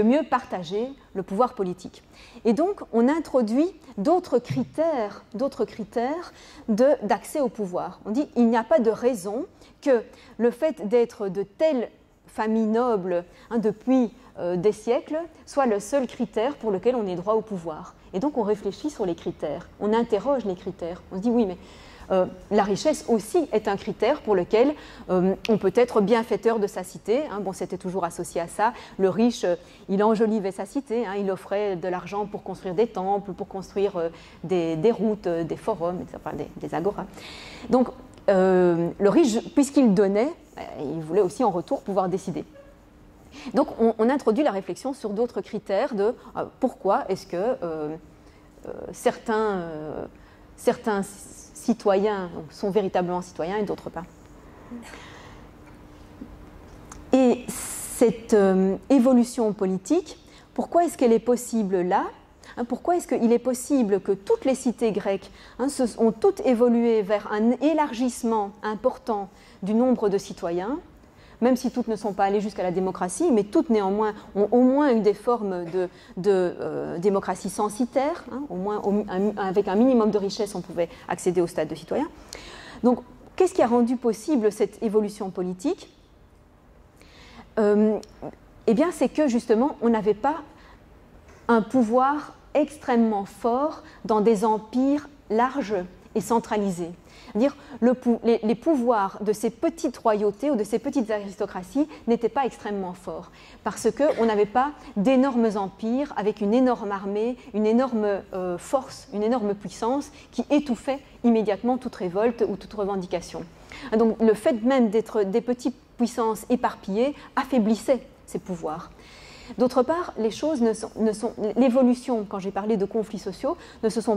mieux partager le pouvoir politique. Et donc, on introduit d'autres critères d'accès au pouvoir. On dit qu'il n'y a pas de raison que le fait d'être de telle famille noble depuis des siècles soit le seul critère pour lequel on ait droit au pouvoir. Et donc, on réfléchit sur les critères, on interroge les critères. On se dit, oui, mais la richesse aussi est un critère pour lequel on peut être bienfaiteur de sa cité. Bon, c'était toujours associé à ça. Le riche, il enjolivait sa cité, il offrait de l'argent pour construire des temples, pour construire des routes, des forums, enfin, des agoras. Donc, le riche, puisqu'il donnait, il voulait aussi en retour pouvoir décider. Donc, on introduit la réflexion sur d'autres critères de pourquoi est-ce que certains citoyens sont véritablement citoyens et d'autres pas. Et cette évolution politique, pourquoi est-ce qu'elle est possible là ? Pourquoi est-ce qu'il est possible que toutes les cités grecques ont toutes évolué vers un élargissement important du nombre de citoyens, même si toutes ne sont pas allées jusqu'à la démocratie, mais toutes néanmoins ont au moins eu des formes de démocratie censitaire, au moins avec un minimum de richesse, on pouvait accéder au stade de citoyen. Donc, qu'est-ce qui a rendu possible cette évolution politique ? Eh bien, c'est que justement, on n'avait pas un pouvoir extrêmement fort dans des empires larges et centralisés. C'est-à-dire les pouvoirs de ces petites royautés ou de ces petites aristocraties n'étaient pas extrêmement forts parce qu'on n'avait pas d'énormes empires avec une énorme armée, une énorme force, une énorme puissance qui étouffait immédiatement toute révolte ou toute revendication. Donc le fait même d'être des petites puissances éparpillées affaiblissait ces pouvoirs. D'autre part, les choses l'évolution, quand j'ai parlé de conflits sociaux,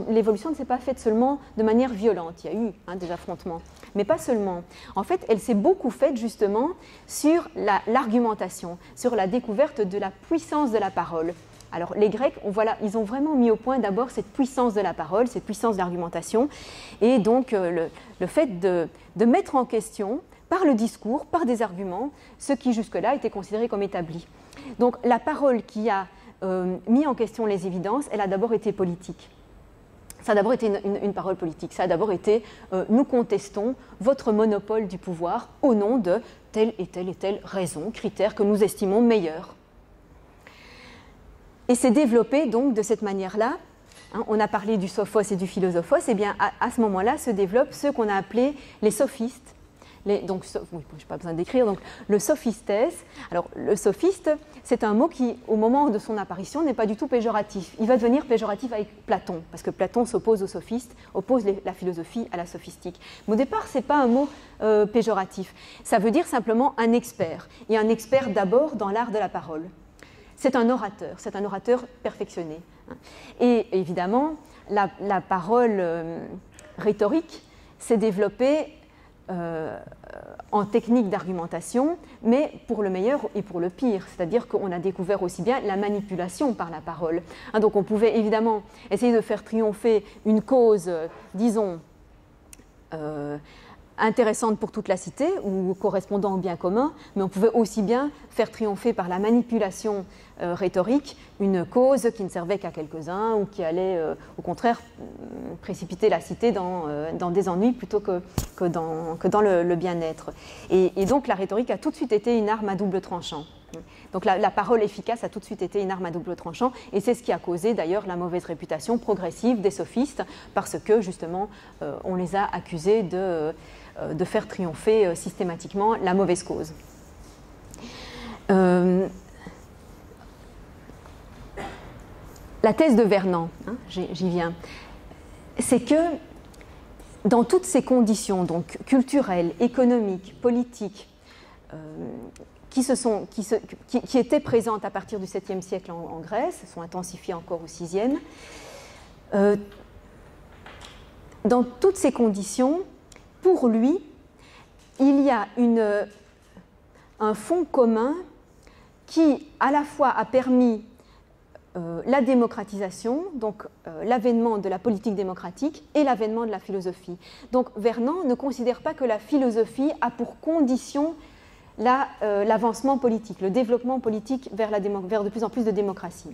l'évolution ne s'est pas faite seulement de manière violente. Il y a eu des affrontements, mais pas seulement. En fait, elle s'est beaucoup faite justement sur l'argumentation, sur la découverte de la puissance de la parole. Alors les Grecs, ils ont vraiment mis au point d'abord cette puissance de la parole, cette puissance de l'argumentation, et donc le fait de mettre en question, par le discours, par des arguments, ce qui jusque-là était considéré comme établi. Donc la parole qui a mis en question les évidences, elle a d'abord été politique. Ça a d'abord été une parole politique. Ça a d'abord été nous contestons votre monopole du pouvoir au nom de telle et telle raison, critère que nous estimons meilleur. Et c'est développé donc de cette manière-là. On a parlé du sophos et du philosophos. Et bien à ce moment-là se développent ceux qu'on a appelés les sophistes. Donc, je n'ai pas besoin d'écrire, donc le sophistes. Alors, le sophiste, c'est un mot qui, au moment de son apparition, n'est pas du tout péjoratif. Il va devenir péjoratif avec Platon, parce que Platon s'oppose aux sophistes, oppose la philosophie à la sophistique. Mais au départ, ce n'est pas un mot péjoratif. Ça veut dire simplement un expert, et un expert d'abord dans l'art de la parole. C'est un orateur perfectionné. Et évidemment, la parole rhétorique s'est développée en technique d'argumentation, mais pour le meilleur et pour le pire. C'est-à-dire qu'on a découvert aussi bien la manipulation par la parole. Donc on pouvait évidemment essayer de faire triompher une cause, disons, intéressante pour toute la cité ou correspondant au bien commun, mais on pouvait aussi bien faire triompher par la manipulation rhétorique une cause qui ne servait qu'à quelques-uns ou qui allait au contraire précipiter la cité dans des ennuis plutôt que dans le bien-être. Et donc la rhétorique a tout de suite été une arme à double tranchant. Donc la parole efficace a tout de suite été une arme à double tranchant, et c'est ce qui a causé d'ailleurs la mauvaise réputation progressive des sophistes, parce que justement on les a accusés de faire triompher systématiquement la mauvaise cause. La thèse de Vernant, hein, j'y viens, c'est que dans toutes ces conditions, donc culturelles, économiques, politiques, qui étaient présentes à partir du 7e siècle en Grèce, sont intensifiées encore au 6e, dans toutes ces conditions, pour lui, il y a un fond commun qui, à la fois, a permis la démocratisation, donc l'avènement de la politique démocratique et l'avènement de la philosophie. Donc Vernant ne considère pas que la philosophie a pour condition l'avancement politique, le développement politique vers de plus en plus de démocratie.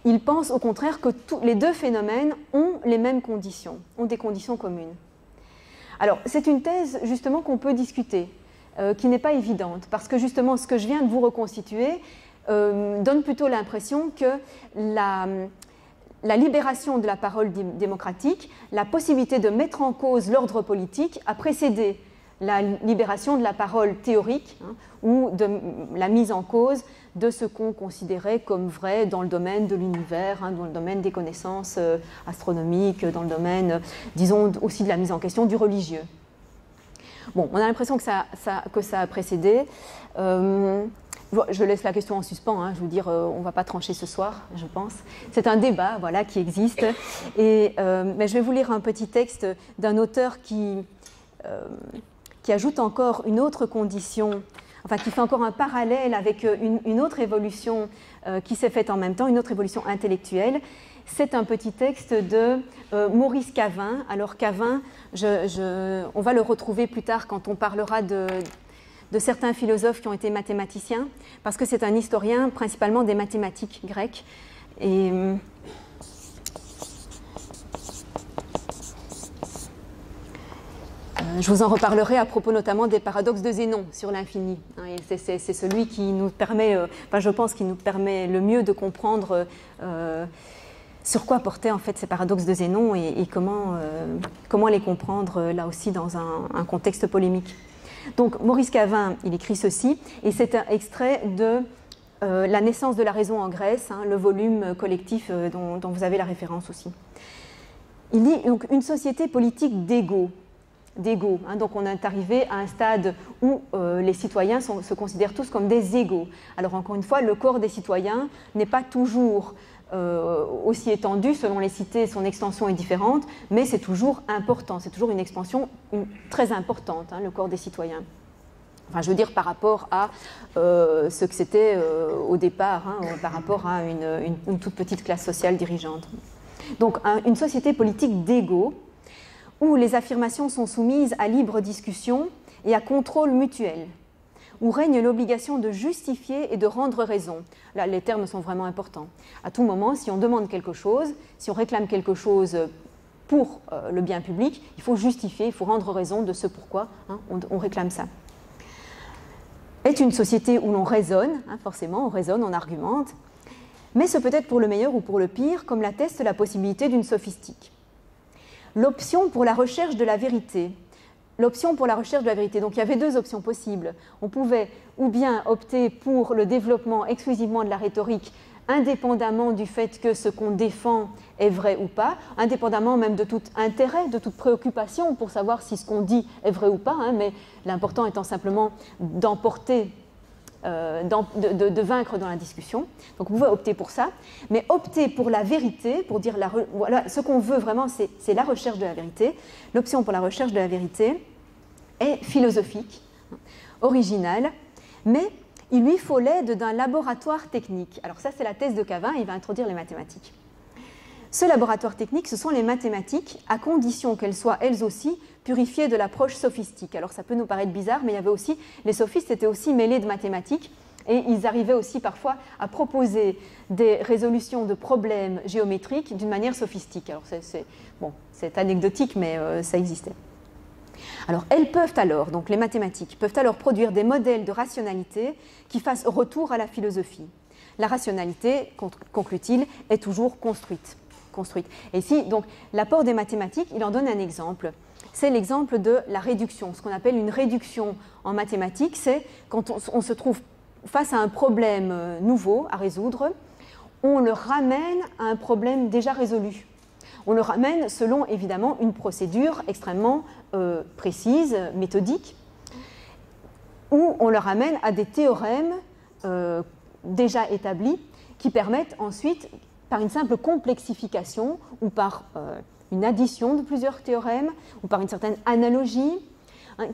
Il pense au contraire que les deux phénomènes ont les mêmes conditions, ont des conditions communes. Alors c'est une thèse justement qu'on peut discuter, qui n'est pas évidente, parce que justement ce que je viens de vous reconstituer donne plutôt l'impression que la libération de la parole démocratique, la possibilité de mettre en cause l'ordre politique a précédé la libération de la parole théorique, hein, ou de la mise en cause de ce qu'on considérait comme vrai dans le domaine de l'univers, hein, dans le domaine des connaissances astronomiques, dans le domaine, disons, aussi de la mise en question du religieux. Bon, on a l'impression que ça a précédé. Je laisse la question en suspens, hein, je veux dire, on ne va pas trancher ce soir, je pense. C'est un débat, voilà, qui existe. Mais je vais vous lire un petit texte d'un auteur qui ajoute encore une autre condition, enfin qui fait encore un parallèle avec une autre évolution qui s'est faite en même temps, une autre évolution intellectuelle. C'est un petit texte de Maurice Cavin. Alors Cavin, on va le retrouver plus tard quand on parlera de certains philosophes qui ont été mathématiciens, parce que c'est un historien principalement des mathématiques grecques. Et je vous en reparlerai à propos notamment des paradoxes de Zénon sur l'infini. C'est celui qui nous permet, je pense, qui nous permet le mieux de comprendre sur quoi portaient en fait ces paradoxes de Zénon et comment les comprendre là aussi dans un contexte polémique. Donc Maurice Cavin, il écrit ceci, et c'est un extrait de La naissance de la raison en Grèce, hein, le volume collectif dont vous avez la référence aussi. Il dit donc une société politique d'égaux. Hein, donc on est arrivé à un stade où les citoyens se considèrent tous comme des égaux. Alors encore une fois, le corps des citoyens n'est pas toujours aussi étendu selon les cités, son extension est différente, mais c'est toujours important, c'est toujours une expansion très importante, hein, le corps des citoyens. Enfin, je veux dire par rapport à ce que c'était au départ, hein, par rapport à une toute petite classe sociale dirigeante. Donc une société politique d'égaux, où les affirmations sont soumises à libre discussion et à contrôle mutuel, où règne l'obligation de justifier et de rendre raison. Là, les termes sont vraiment importants. À tout moment, si on demande quelque chose, si on réclame quelque chose pour le bien public, il faut justifier, il faut rendre raison de ce pourquoi, hein, on réclame ça. Est une société où l'on raisonne, hein, forcément, on raisonne, on argumente, mais ce peut être pour le meilleur ou pour le pire, comme l'atteste la possibilité d'une sophistique. L'option pour la recherche de la vérité. L'option pour la recherche de la vérité. Donc il y avait deux options possibles. On pouvait ou bien opter pour le développement exclusivement de la rhétorique, indépendamment du fait que ce qu'on défend est vrai ou pas, indépendamment même de tout intérêt, de toute préoccupation pour savoir si ce qu'on dit est vrai ou pas, hein, mais l'important étant simplement d'emporter, de vaincre dans la discussion. Donc on pouvait opter pour ça, mais opter pour la vérité, pour dire voilà, ce qu'on veut vraiment, c'est la recherche de la vérité. L'option pour la recherche de la vérité est philosophique, original, mais il lui faut l'aide d'un laboratoire technique. Alors ça, c'est la thèse de Cavin, il va introduire les mathématiques. Ce laboratoire technique, ce sont les mathématiques, à condition qu'elles soient elles aussi purifiées de l'approche sophistique. Alors ça peut nous paraître bizarre, mais il y avait aussi, les sophistes étaient aussi mêlés de mathématiques, et ils arrivaient aussi parfois à proposer des résolutions de problèmes géométriques d'une manière sophistique. Alors c'est anecdotique, mais ça existait. Alors elles peuvent alors, donc les mathématiques, peuvent alors produire des modèles de rationalité qui fassent retour à la philosophie. La rationalité, conclut-il, est toujours construite. Et ici, donc, l'apport des mathématiques, il en donne un exemple. C'est l'exemple de la réduction. Ce qu'on appelle une réduction en mathématiques, c'est quand on se trouve face à un problème nouveau à résoudre, on le ramène à un problème déjà résolu. On le ramène selon, évidemment, une procédure extrêmement précise, méthodique, où on le ramène à des théorèmes déjà établis qui permettent ensuite, par une simple complexification ou par une addition de plusieurs théorèmes ou par une certaine analogie,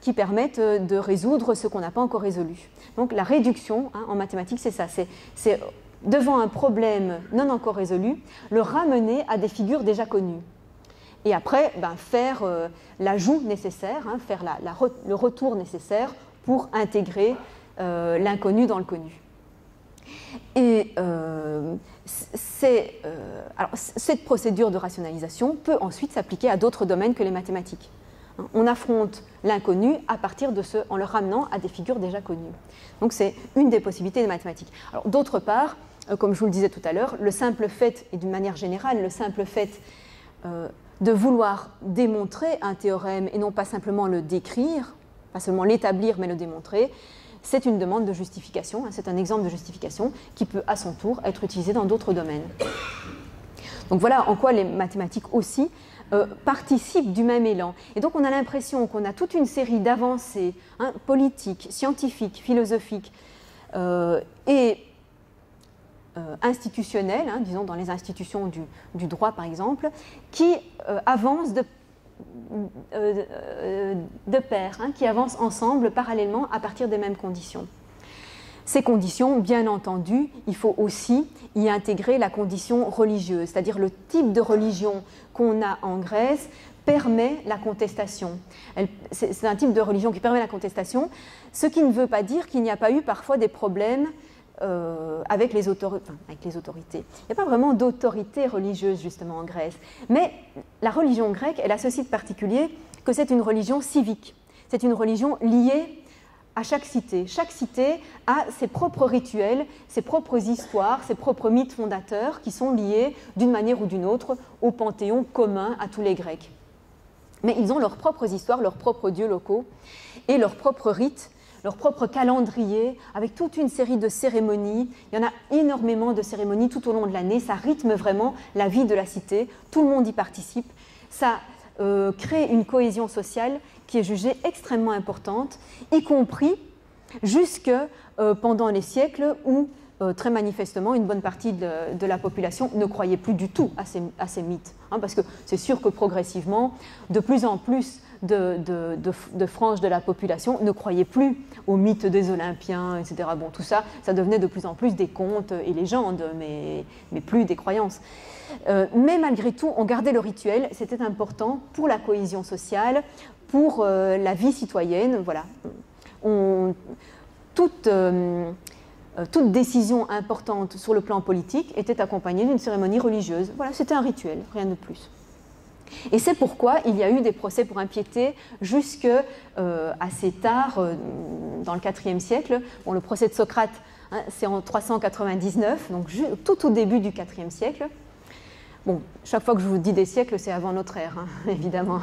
qui permettent de résoudre ce qu'on n'a pas encore résolu. Donc la réduction en mathématiques, c'est ça, c'est devant un problème non encore résolu, le ramener à des figures déjà connues. Et après, faire l'ajout nécessaire, faire le retour nécessaire pour intégrer l'inconnu dans le connu. Et cette procédure de rationalisation peut ensuite s'appliquer à d'autres domaines que les mathématiques. On affronte l'inconnu en le ramenant à des figures déjà connues. Donc c'est une des possibilités des mathématiques. Alors d'autre part, comme je vous le disais tout à l'heure, le simple fait, et d'une manière générale, le simple fait de vouloir démontrer un théorème et non pas simplement le décrire, pas seulement l'établir mais le démontrer, c'est une demande de justification, c'est un exemple de justification qui peut à son tour être utilisé dans d'autres domaines. Donc voilà en quoi les mathématiques aussi participent du même élan. Et donc on a l'impression qu'on a toute une série d'avancées politiques, scientifiques, philosophiques et institutionnelles, disons dans les institutions du droit par exemple, qui avancent de pair, qui avancent ensemble, parallèlement, à partir des mêmes conditions. Ces conditions, bien entendu, il faut aussi y intégrer la condition religieuse, c'est-à-dire le type de religion qu'on a en Grèce permet la contestation. C'est un type de religion qui permet la contestation, ce qui ne veut pas dire qu'il n'y a pas eu parfois des problèmes avec les autorités. Il n'y a pas vraiment d'autorité religieuse justement en Grèce. Mais la religion grecque, elle a ceci de particulier que c'est une religion civique. C'est une religion liée à chaque cité. Chaque cité a ses propres rituels, ses propres histoires, ses propres mythes fondateurs qui sont liés d'une manière ou d'une autre au panthéon commun à tous les Grecs. Mais ils ont leurs propres histoires, leurs propres dieux locaux et leurs propres rites, leur propre calendrier, avec toute une série de cérémonies. Il y en a énormément de cérémonies tout au long de l'année. Ça rythme vraiment la vie de la cité. Tout le monde y participe. Ça crée une cohésion sociale qui est jugée extrêmement importante, y compris jusque pendant les siècles où, très manifestement, une bonne partie de la population ne croyait plus du tout à ces mythes. Parce que c'est sûr que progressivement, de plus en plus de franges de la population ne croyaient plus aux mythes des Olympiens, etc. Bon, tout ça, ça devenait de plus en plus des contes et légendes, mais plus des croyances. Mais malgré tout, on gardait le rituel, c'était important pour la cohésion sociale, pour la vie citoyenne. Voilà. Toute décision importante sur le plan politique était accompagnée d'une cérémonie religieuse. Voilà, c'était un rituel, rien de plus. Et c'est pourquoi il y a eu des procès pour impiété jusque assez tard, dans le IVe siècle. Bon, le procès de Socrate, c'est en 399, donc tout au début du IVe siècle. Bon, chaque fois que je vous dis des siècles, c'est avant notre ère, évidemment.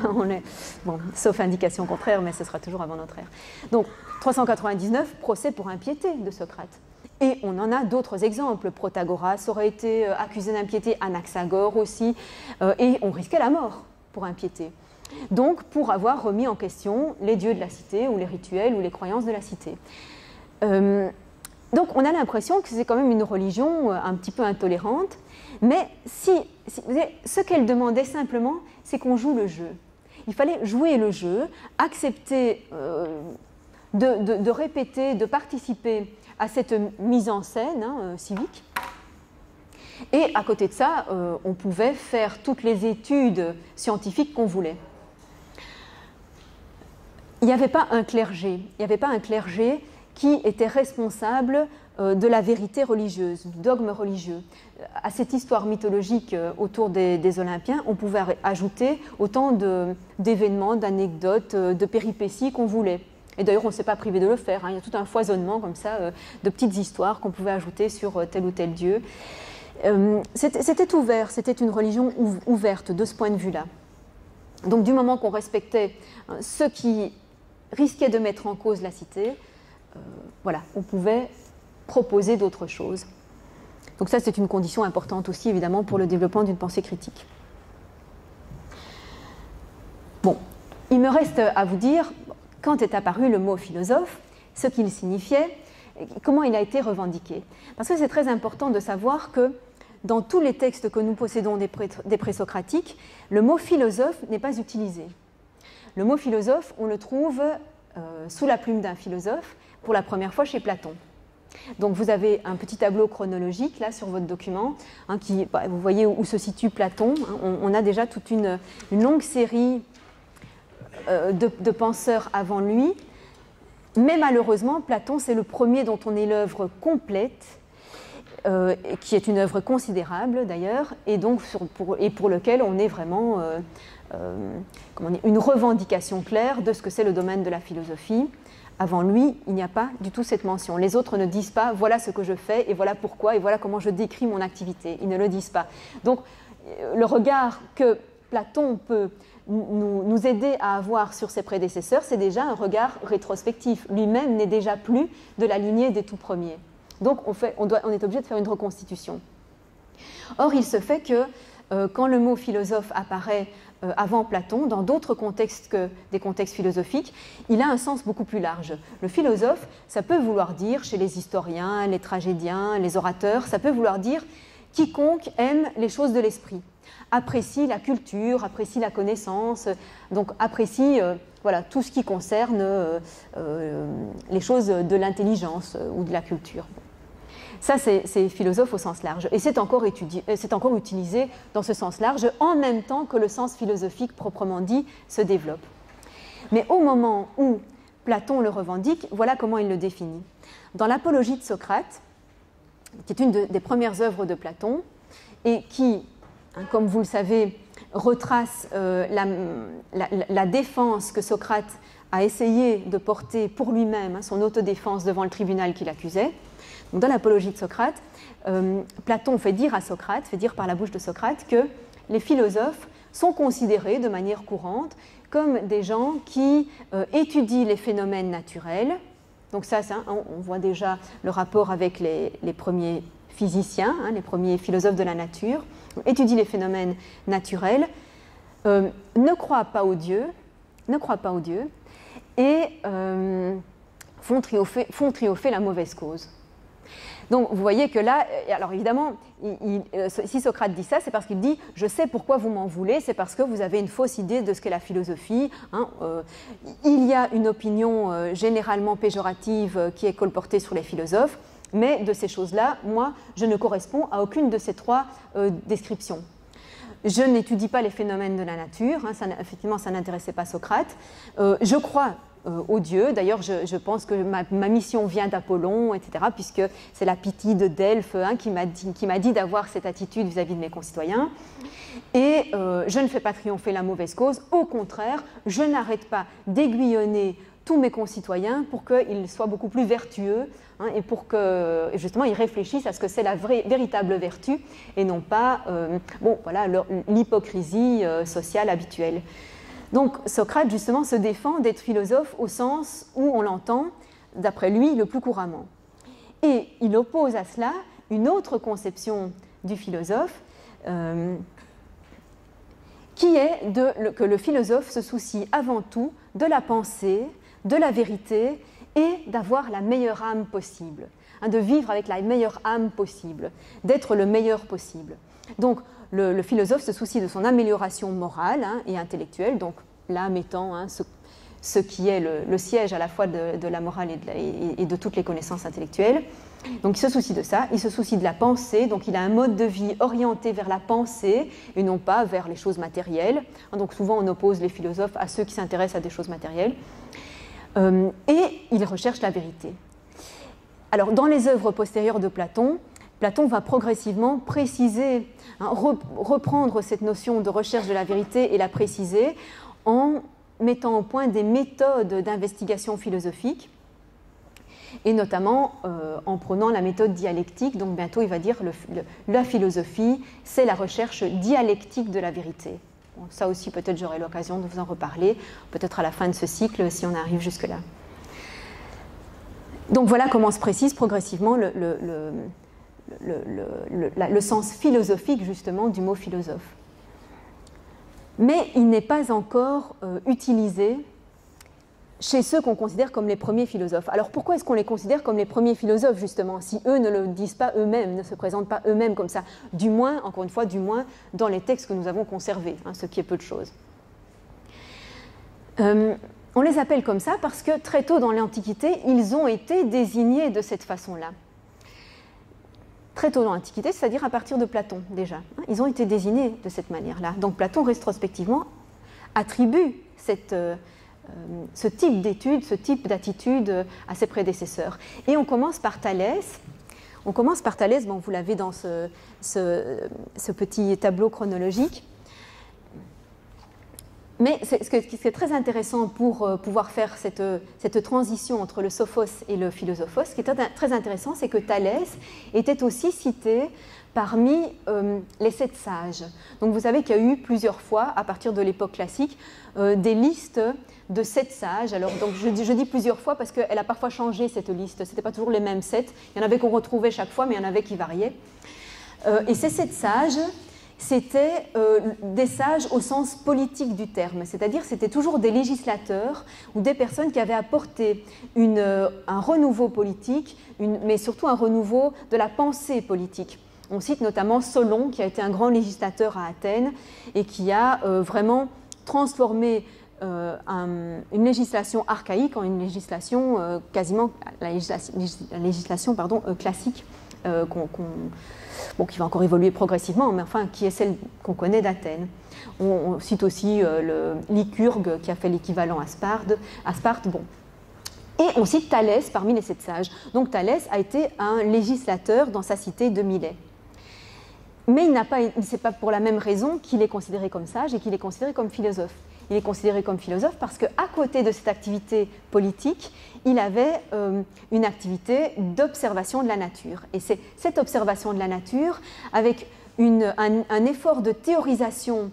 Sauf indication contraire, mais ce sera toujours avant notre ère. Donc, 399, procès pour impiété de Socrate. Et on en a d'autres exemples. Protagoras aurait été accusé d'impiété, Anaxagore aussi, et on risquait la mort pour impiété. Donc, pour avoir remis en question les dieux de la cité, ou les rituels, ou les croyances de la cité. Donc, on a l'impression que c'est quand même une religion un petit peu intolérante, mais ce qu'elle demandait simplement, c'est qu'on joue le jeu. il fallait jouer le jeu, accepter de répéter, de participer à cette mise en scène civique. Et à côté de ça, on pouvait faire toutes les études scientifiques qu'on voulait. Il n'y avait pas un clergé, qui était responsable de la vérité religieuse, du dogme religieux. À cette histoire mythologique autour des Olympiens, on pouvait ajouter autant d'événements, d'anecdotes, de péripéties qu'on voulait. Et d'ailleurs, on ne s'est pas privé de le faire. Il y a tout un foisonnement comme ça de petites histoires qu'on pouvait ajouter sur tel ou tel dieu. C'était ouvert, c'était une religion ouverte de ce point de vue-là. Donc du moment qu'on respectait ceux qui risquaient de mettre en cause la cité, voilà, on pouvait proposer d'autres choses. Donc ça, c'est une condition importante aussi, évidemment, pour le développement d'une pensée critique. Bon, il me reste à vous dire, quand est apparu le mot philosophe, ce qu'il signifiait, comment il a été revendiqué. Parce que c'est très important de savoir que dans tous les textes que nous possédons des présocratiques, le mot philosophe n'est pas utilisé. Le mot philosophe, on le trouve sous la plume d'un philosophe pour la première fois chez Platon. Donc vous avez un petit tableau chronologique là sur votre document, vous voyez où se situe Platon. On a déjà toute une longue série de penseurs avant lui, mais malheureusement Platon c'est le premier dont on ait l'œuvre complète, qui est une œuvre considérable d'ailleurs, et donc pour lequel on est vraiment une revendication claire de ce que c'est le domaine de la philosophie. Avant lui, il n'y a pas du tout cette mention. Les autres ne disent pas « voilà ce que je fais et voilà pourquoi et voilà comment je décris mon activité ». Ils ne le disent pas. Donc le regard que Platon peut nous aider à avoir sur ses prédécesseurs, c'est déjà un regard rétrospectif. Lui-même n'est déjà plus de la lignée des tout premiers. Donc on est obligé de faire une reconstitution. Or, il se fait que quand le mot philosophe apparaît avant Platon, dans d'autres contextes que des contextes philosophiques, il a un sens beaucoup plus large. Le philosophe, ça peut vouloir dire, chez les historiens, les tragédiens, les orateurs, ça peut vouloir dire quiconque aime les choses de l'esprit, apprécie la culture, apprécie la connaissance, donc apprécie voilà, tout ce qui concerne les choses de l'intelligence ou de la culture. Ça, c'est philosophe au sens large. Et c'est encore utilisé dans ce sens large, en même temps que le sens philosophique proprement dit se développe. Mais au moment où Platon le revendique, voilà comment il le définit. Dans l'Apologie de Socrate, qui est une des premières œuvres de Platon, et qui, comme vous le savez, retrace la défense que Socrate a essayé de porter pour lui-même, son autodéfense devant le tribunal qui l'accusait. Dans l'Apologie de Socrate, Platon fait dire par la bouche de Socrate que les philosophes sont considérés de manière courante comme des gens qui étudient les phénomènes naturels. Donc ça, on voit déjà le rapport avec les premiers physiciens, les premiers philosophes de la nature, étudient les phénomènes naturels, ne croient pas au Dieu, et font triompher la mauvaise cause. Donc vous voyez que là, alors évidemment, si Socrate dit ça, c'est parce qu'il dit « je sais pourquoi vous m'en voulez, c'est parce que vous avez une fausse idée de ce qu'est la philosophie. Il y a une opinion généralement péjorative qui est colportée sur les philosophes, mais de ces choses-là, moi, je ne corresponds à aucune de ces trois descriptions. Je n'étudie pas les phénomènes de la nature, effectivement ça n'intéressait pas Socrate, je crois au Dieu, d'ailleurs je pense que ma mission vient d'Apollon, etc., puisque c'est la Pythie de Delphes qui m'a dit d'avoir cette attitude vis-à-vis de mes concitoyens, et je ne fais pas triompher la mauvaise cause, au contraire, je n'arrête pas d'aiguillonner tous mes concitoyens pour qu'ils soient beaucoup plus vertueux et pour que justement ils réfléchissent à ce que c'est la véritable vertu et non pas l'hypocrisie sociale habituelle. Donc Socrate justement se défend d'être philosophe au sens où on l'entend, d'après lui, le plus couramment. Et il oppose à cela une autre conception du philosophe qui est que le philosophe se soucie avant tout de la pensée, de la vérité et d'avoir la meilleure âme possible, de vivre avec la meilleure âme possible, d'être le meilleur possible. Donc le philosophe se soucie de son amélioration morale et intellectuelle, donc là mettant ce qui est le siège à la fois de la morale et de toutes les connaissances intellectuelles. Donc il se soucie de ça, il se soucie de la pensée, donc il a un mode de vie orienté vers la pensée et non pas vers les choses matérielles. Donc souvent on oppose les philosophes à ceux qui s'intéressent à des choses matérielles. Et il recherche la vérité. Alors dans les œuvres postérieures de Platon, Platon va progressivement préciser, reprendre cette notion de recherche de la vérité et la préciser en mettant au point des méthodes d'investigation philosophique, et notamment en prenant la méthode dialectique. Donc bientôt il va dire la philosophie, c'est la recherche dialectique de la vérité. Bon, ça aussi peut-être j'aurai l'occasion de vous en reparler, peut-être à la fin de ce cycle si on arrive jusque-là. Donc voilà comment se précise progressivement le sens philosophique justement du mot philosophe. Mais il n'est pas encore utilisé chez ceux qu'on considère comme les premiers philosophes. Alors pourquoi est-ce qu'on les considère comme les premiers philosophes justement, si eux ne le disent pas eux-mêmes, ne se présentent pas eux-mêmes comme ça, du moins, encore une fois, du moins dans les textes que nous avons conservés, ce qui est peu de choses. On les appelle comme ça parce que très tôt dans l'Antiquité, ils ont été désignés de cette façon-là. Très tôt dans l'Antiquité, c'est-à-dire à partir de Platon déjà. Ils ont été désignés de cette manière-là. Donc Platon, rétrospectivement, attribue ce type d'étude, ce type d'attitude à ses prédécesseurs. Et on commence par Thalès. Bon, vous l'avez dans ce petit tableau chronologique. Mais ce qui est très intéressant pour pouvoir faire cette transition entre le sophos et le philosophos, ce qui est très intéressant, c'est que Thalès était aussi cité parmi les 7 sages. Donc vous savez qu'il y a eu plusieurs fois, à partir de l'époque classique, des listes de 7 sages. Alors donc je dis plusieurs fois parce qu'elle a parfois changé cette liste. Ce n'était pas toujours les mêmes 7. Il y en avait qu'on retrouvait chaque fois, mais il y en avait qui variaient. Et ces 7 sages, c'était des sages au sens politique du terme, c'est-à-dire c'était toujours des législateurs ou des personnes qui avaient apporté un renouveau politique, mais surtout un renouveau de la pensée politique. On cite notamment Solon, qui a été un grand législateur à Athènes et qui a vraiment transformé une législation archaïque en une législation quasiment la législation classique qui va encore évoluer progressivement, mais enfin qui est celle qu'on connaît d'Athènes. On cite aussi le Lycurgue qui a fait l'équivalent à Sparte. Bon. Et on cite Thalès parmi les 7 sages. Donc Thalès a été un législateur dans sa cité de Milet. Mais ce n'est pas pour la même raison qu'il est considéré comme sage et qu'il est considéré comme philosophe. Il est considéré comme philosophe parce qu'à côté de cette activité politique, il avait une activité d'observation de la nature. Et c'est cette observation de la nature, avec un effort de théorisation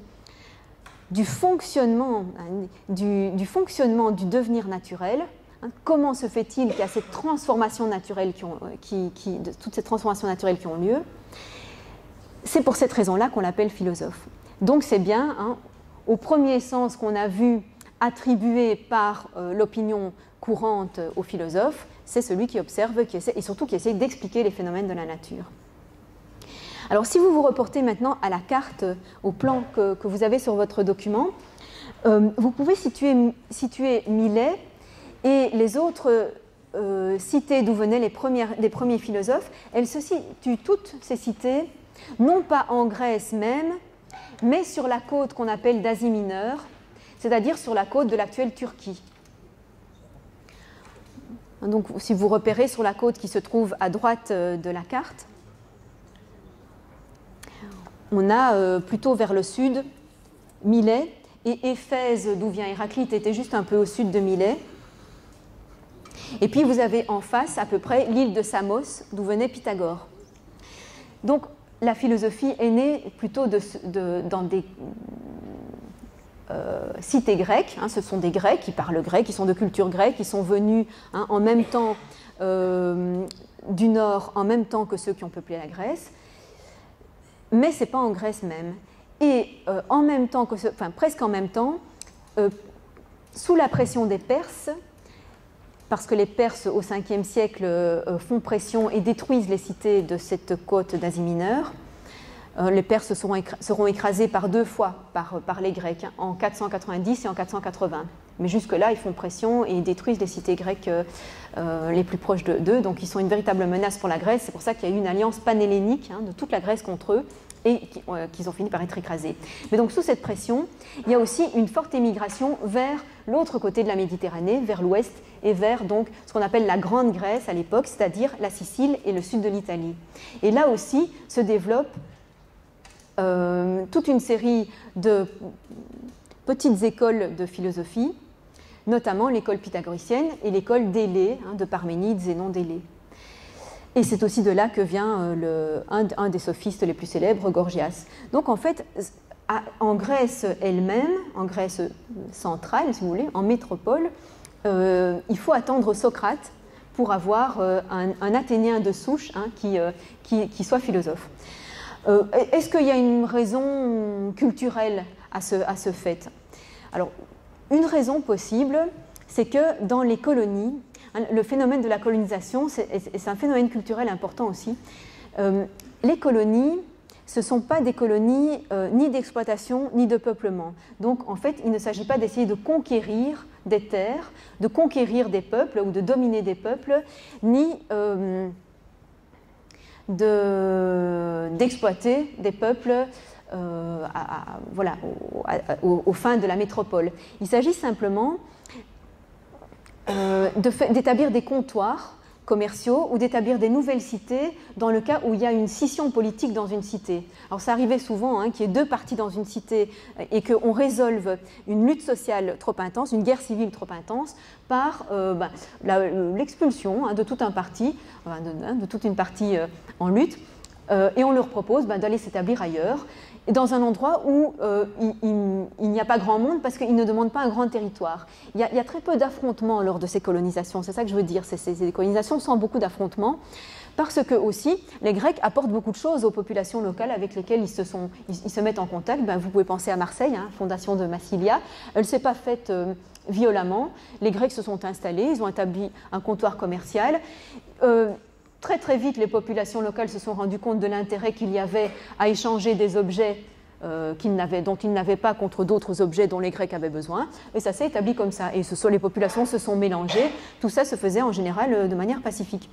du fonctionnement du devenir naturel. Comment se fait-il qu'il y a cette transformation naturelle toutes ces transformations naturelles qui ont lieu? C'est pour cette raison-là qu'on l'appelle philosophe. Donc c'est bien, au premier sens qu'on a vu attribué par l'opinion courante aux philosophes, c'est celui qui observe et surtout qui essaie d'expliquer les phénomènes de la nature. Alors si vous vous reportez maintenant à la carte, au plan que vous avez sur votre document, vous pouvez situer Milet et les autres cités d'où venaient les premiers philosophes. Elles se situent toutes ces cités, non pas en Grèce même, mais sur la côte qu'on appelle d'Asie mineure, c'est-à-dire sur la côte de l'actuelle Turquie. Donc, si vous repérez sur la côte qui se trouve à droite de la carte, on a plutôt vers le sud Milet, et Éphèse, d'où vient Héraclite, était juste un peu au sud de Milet. Et puis vous avez en face à peu près l'île de Samos, d'où venait Pythagore. Donc, la philosophie est née plutôt dans des cités grecques. Ce sont des Grecs qui parlent grec, qui sont de culture grecque, qui sont venus en même temps du nord, en même temps que ceux qui ont peuplé la Grèce. Mais ce n'est pas en Grèce même. Et en même temps, presque en même temps, sous la pression des Perses, parce que les Perses, au 5e siècle, font pression et détruisent les cités de cette côte d'Asie mineure, Les Perses seront écrasés par 2 fois par les Grecs, hein, en 490 et en 480. Mais jusque-là, ils font pression et ils détruisent les cités grecques les plus proches d'eux. Donc ils sont une véritable menace pour la Grèce. C'est pour ça qu'il y a eu une alliance panhellénique, hein, de toute la Grèce contre eux, et qu'ils ont fini par être écrasés. Mais donc sous cette pression, il y a aussi une forte émigration vers l'autre côté de la Méditerranée, vers l'ouest, et vers donc ce qu'on appelle la Grande Grèce à l'époque, c'est-à-dire la Sicile et le sud de l'Italie. Et là aussi se développe toute une série de petites écoles de philosophie, notamment l'école pythagoricienne et l'école d'Élée, hein, de Parménide, Zénon d'Élée. Et c'est aussi de là que vient un des sophistes les plus célèbres, Gorgias. Donc en fait, en Grèce elle-même, en Grèce centrale, si vous voulez, en métropole, il faut attendre Socrate pour avoir un Athénien de souche, hein, qui soit philosophe. Est-ce qu'il y a une raison culturelle à ce fait? Alors, une raison possible, c'est que dans les colonies, le phénomène de la colonisation, c'est un phénomène culturel important aussi. Les colonies, ce ne sont pas des colonies ni d'exploitation ni de peuplement. Donc, en fait, il ne s'agit pas d'essayer de conquérir des terres, de conquérir des peuples ou de dominer des peuples, ni d'exploiter des peuples voilà, aux fins de la métropole. Il s'agit simplement d'établir des comptoirs commerciaux ou d'établir des nouvelles cités dans le cas où il y a une scission politique dans une cité. Alors ça arrivait souvent, hein, qu'il y ait 2 partis dans une cité et qu'on résolve une lutte sociale trop intense, une guerre civile trop intense, par l'expulsion, hein, de tout un parti, de toute une partie en lutte, et on leur propose d'aller s'établir ailleurs, dans un endroit où il n'y a pas grand monde parce qu'ils ne demandent pas un grand territoire. Il y a très peu d'affrontements lors de ces colonisations, c'est ça que je veux dire, ces colonisations sans beaucoup d'affrontements, parce que aussi les Grecs apportent beaucoup de choses aux populations locales avec lesquelles ils se mettent en contact. Vous pouvez penser à Marseille, hein, fondation de Massilia, elle ne s'est pas faite violemment, les Grecs se sont installés, ils ont établi un comptoir commercial. Très très vite, les populations locales se sont rendues compte de l'intérêt qu'il y avait à échanger des objets dont ils n'avaient pas contre d'autres objets dont les Grecs avaient besoin, et ça s'est établi comme ça. Et les populations se sont mélangées, tout ça se faisait en général de manière pacifique.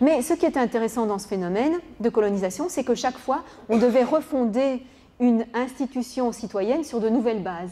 Mais ce qui était intéressant dans ce phénomène de colonisation, c'est que chaque fois, on devait refonder une institution citoyenne sur de nouvelles bases.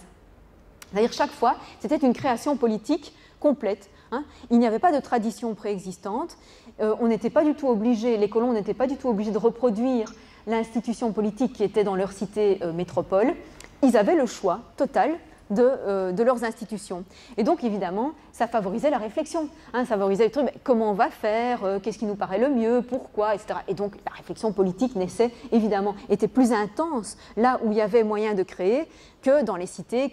C'est-à-dire chaque fois, c'était une création politique complète. Hein. Il n'y avait pas de tradition préexistante, on n'était pas du tout obligé, les colons n'étaient pas du tout obligés de reproduire l'institution politique qui était dans leur cité métropole. Ils avaient le choix total de leurs institutions. Et donc, évidemment, ça favorisait la réflexion. Hein, ça favorisait le truc, mais comment on va faire, qu'est-ce qui nous paraît le mieux, pourquoi, etc. Et donc, la réflexion politique naissait, évidemment, était plus intense là où il y avait moyen de créer que dans les cités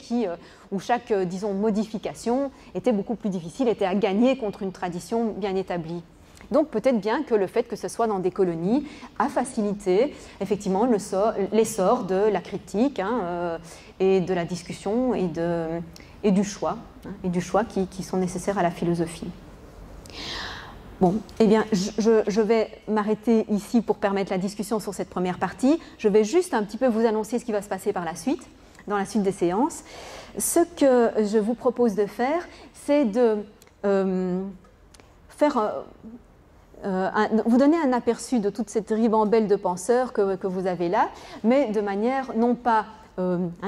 où chaque, disons, modification était beaucoup plus difficile, était à gagner contre une tradition bien établie. Donc peut-être bien que le fait que ce soit dans des colonies a facilité effectivement l'essor de la critique, hein, et de la discussion et du choix, hein, qui sont nécessaires à la philosophie. Bon, eh bien, je vais m'arrêter ici pour permettre la discussion sur cette première partie. Je vais juste un petit peu vous annoncer ce qui va se passer par la suite, dans la suite des séances. Ce que je vous propose de faire, c'est de vous donner un aperçu de toute cette ribambelle de penseurs que vous avez là, mais de manière non pas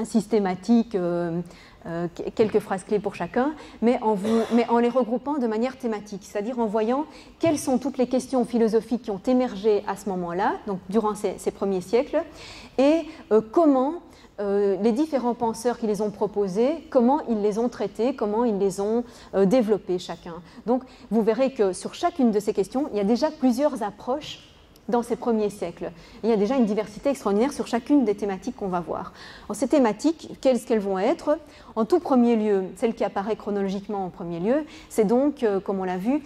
systématique, quelques phrases clés pour chacun, mais en les regroupant de manière thématique, c'est-à-dire en voyant quelles sont toutes les questions philosophiques qui ont émergé à ce moment-là, donc durant ces premiers siècles, et comment les différents penseurs qui les ont proposés, comment ils les ont traités, comment ils les ont développés chacun. Donc vous verrez que sur chacune de ces questions, il y a déjà plusieurs approches dans ces premiers siècles. Il y a déjà une diversité extraordinaire sur chacune des thématiques qu'on va voir. Alors, ces thématiques, quelles qu'elles vont être? En tout premier lieu, celle qui apparaît chronologiquement en premier lieu, c'est donc, comme on l'a vu,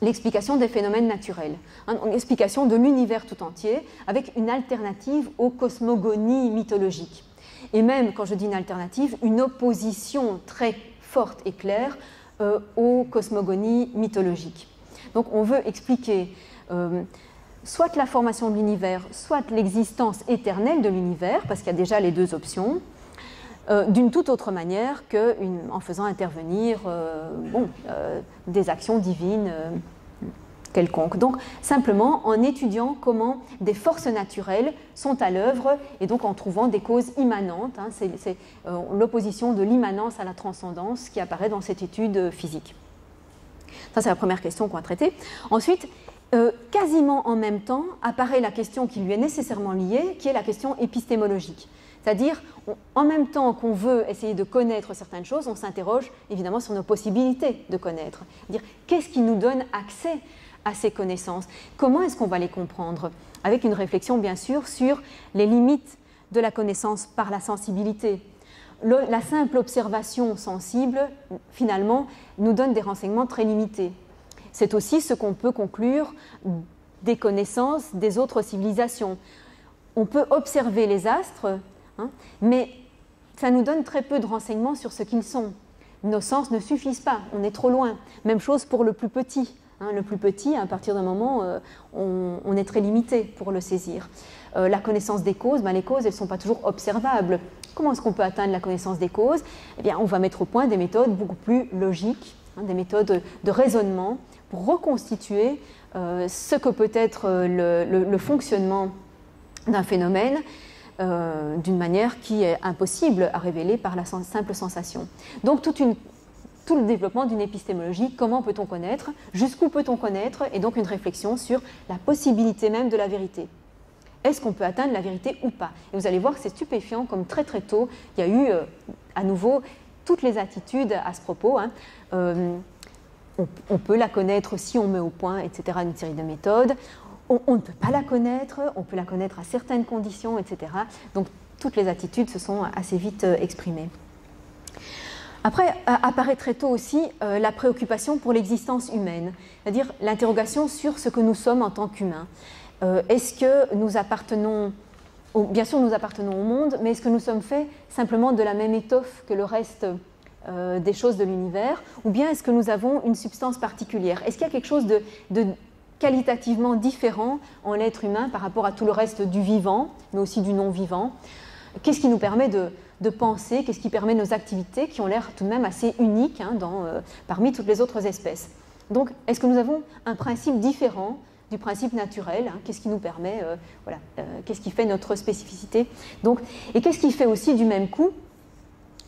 l'explication des phénomènes naturels, une explication de l'univers tout entier, avec une alternative aux cosmogonies mythologiques. Et même, quand je dis une alternative, une opposition très forte et claire aux cosmogonies mythologiques. Donc on veut expliquer soit la formation de l'univers, soit l'existence éternelle de l'univers, parce qu'il y a déjà les deux options, d'une toute autre manière qu'en faisant intervenir des actions divines quelconques. Donc simplement en étudiant comment des forces naturelles sont à l'œuvre et donc en trouvant des causes immanentes. Hein, c'est l'opposition de l'immanence à la transcendance qui apparaît dans cette étude physique. Ça, c'est la première question qu'on va traiter. Ensuite, quasiment en même temps apparaît la question qui lui est nécessairement liée, qui est la question épistémologique. C'est-à-dire, en même temps qu'on veut essayer de connaître certaines choses, on s'interroge évidemment sur nos possibilités de connaître. C'est-à-dire, qu'est-ce qui nous donne accès à ces connaissances? Comment est-ce qu'on va les comprendre? Avec une réflexion, bien sûr, sur les limites de la connaissance par la sensibilité. La simple observation sensible, finalement, nous donne des renseignements très limités. C'est aussi ce qu'on peut conclure des connaissances des autres civilisations. On peut observer les astres, hein, mais ça nous donne très peu de renseignements sur ce qu'ils sont. Nos sens ne suffisent pas, on est trop loin. Même chose pour le plus petit. Hein, le plus petit, à partir d'un moment, on est très limité pour le saisir. La connaissance des causes, les causes, elles ne sont pas toujours observables. Comment est-ce qu'on peut atteindre la connaissance des causes? Eh bien, on va mettre au point des méthodes beaucoup plus logiques, hein, des méthodes de raisonnement pour reconstituer ce que peut être le fonctionnement d'un phénomène d'une manière qui est impossible à révéler par la simple sensation. Donc tout le développement d'une épistémologie, comment peut-on connaître, jusqu'où peut-on connaître, et donc une réflexion sur la possibilité même de la vérité. Est-ce qu'on peut atteindre la vérité ou pas? Et vous allez voir que c'est stupéfiant, comme très très tôt, il y a eu à nouveau toutes les attitudes à ce propos. Hein. On peut la connaître si on met au point, etc., une série de méthodes. On ne peut pas la connaître, on peut la connaître à certaines conditions, etc. Donc toutes les attitudes se sont assez vite exprimées. Après, apparaît très tôt aussi la préoccupation pour l'existence humaine, c'est-à-dire l'interrogation sur ce que nous sommes en tant qu'humains. Est-ce que nous appartenons, bien sûr nous appartenons au monde, mais est-ce que nous sommes faits simplement de la même étoffe que le reste des choses de l'univers, ou bien est-ce que nous avons une substance particulière? Est-ce qu'il y a quelque chose de qualitativement différent en l'être humain par rapport à tout le reste du vivant, mais aussi du non-vivant? Qu'est-ce qui nous permet de penser, qu'est-ce qui permet nos activités qui ont l'air tout de même assez uniques hein, parmi toutes les autres espèces? Donc, est-ce que nous avons un principe différent du principe naturel, hein, qu'est-ce qui nous permet, qu'est-ce qui fait notre spécificité? Donc, et qu'est-ce qui fait aussi du même coup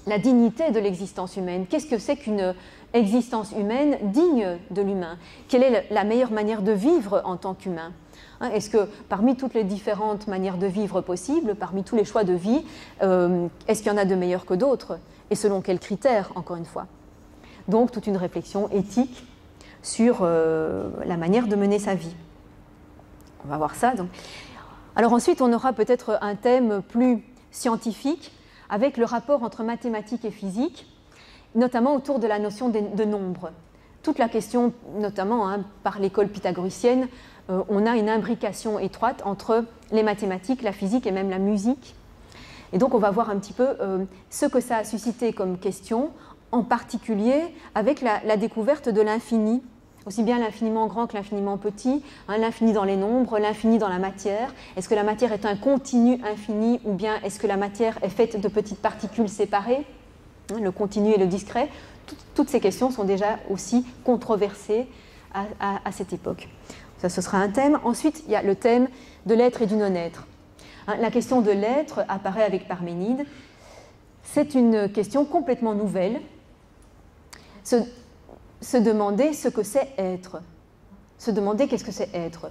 la dignité de l'existence humaine? Qu'est-ce que c'est qu'une existence humaine digne de l'humain? Quelle est la meilleure manière de vivre en tant qu'humain? Est-ce que parmi toutes les différentes manières de vivre possibles, parmi tous les choix de vie, est-ce qu'il y en a de meilleurs que d'autres? Et selon quels critères, encore une fois? Donc toute une réflexion éthique sur la manière de mener sa vie. On va voir ça. Donc. Alors ensuite, on aura peut-être un thème plus scientifique avec le rapport entre mathématiques et physique, notamment autour de la notion de nombre. Toute la question, notamment hein, par l'école pythagoricienne, on a une imbrication étroite entre les mathématiques, la physique et même la musique. Et donc on va voir un petit peu ce que ça a suscité comme question, en particulier avec la découverte de l'infini, aussi bien l'infiniment grand que l'infiniment petit, hein, l'infini dans les nombres, l'infini dans la matière. Est-ce que la matière est un continu infini ou bien est-ce que la matière est faite de petites particules séparées, hein, le continu et le discret? Toutes ces questions sont déjà aussi controversées à cette époque. Ça, ce sera un thème. Ensuite, il y a le thème de l'être et du non-être. Hein, la question de l'être apparaît avec Parménide. C'est une question complètement nouvelle. Se demander ce que c'est être. Se demander qu'est-ce que c'est être.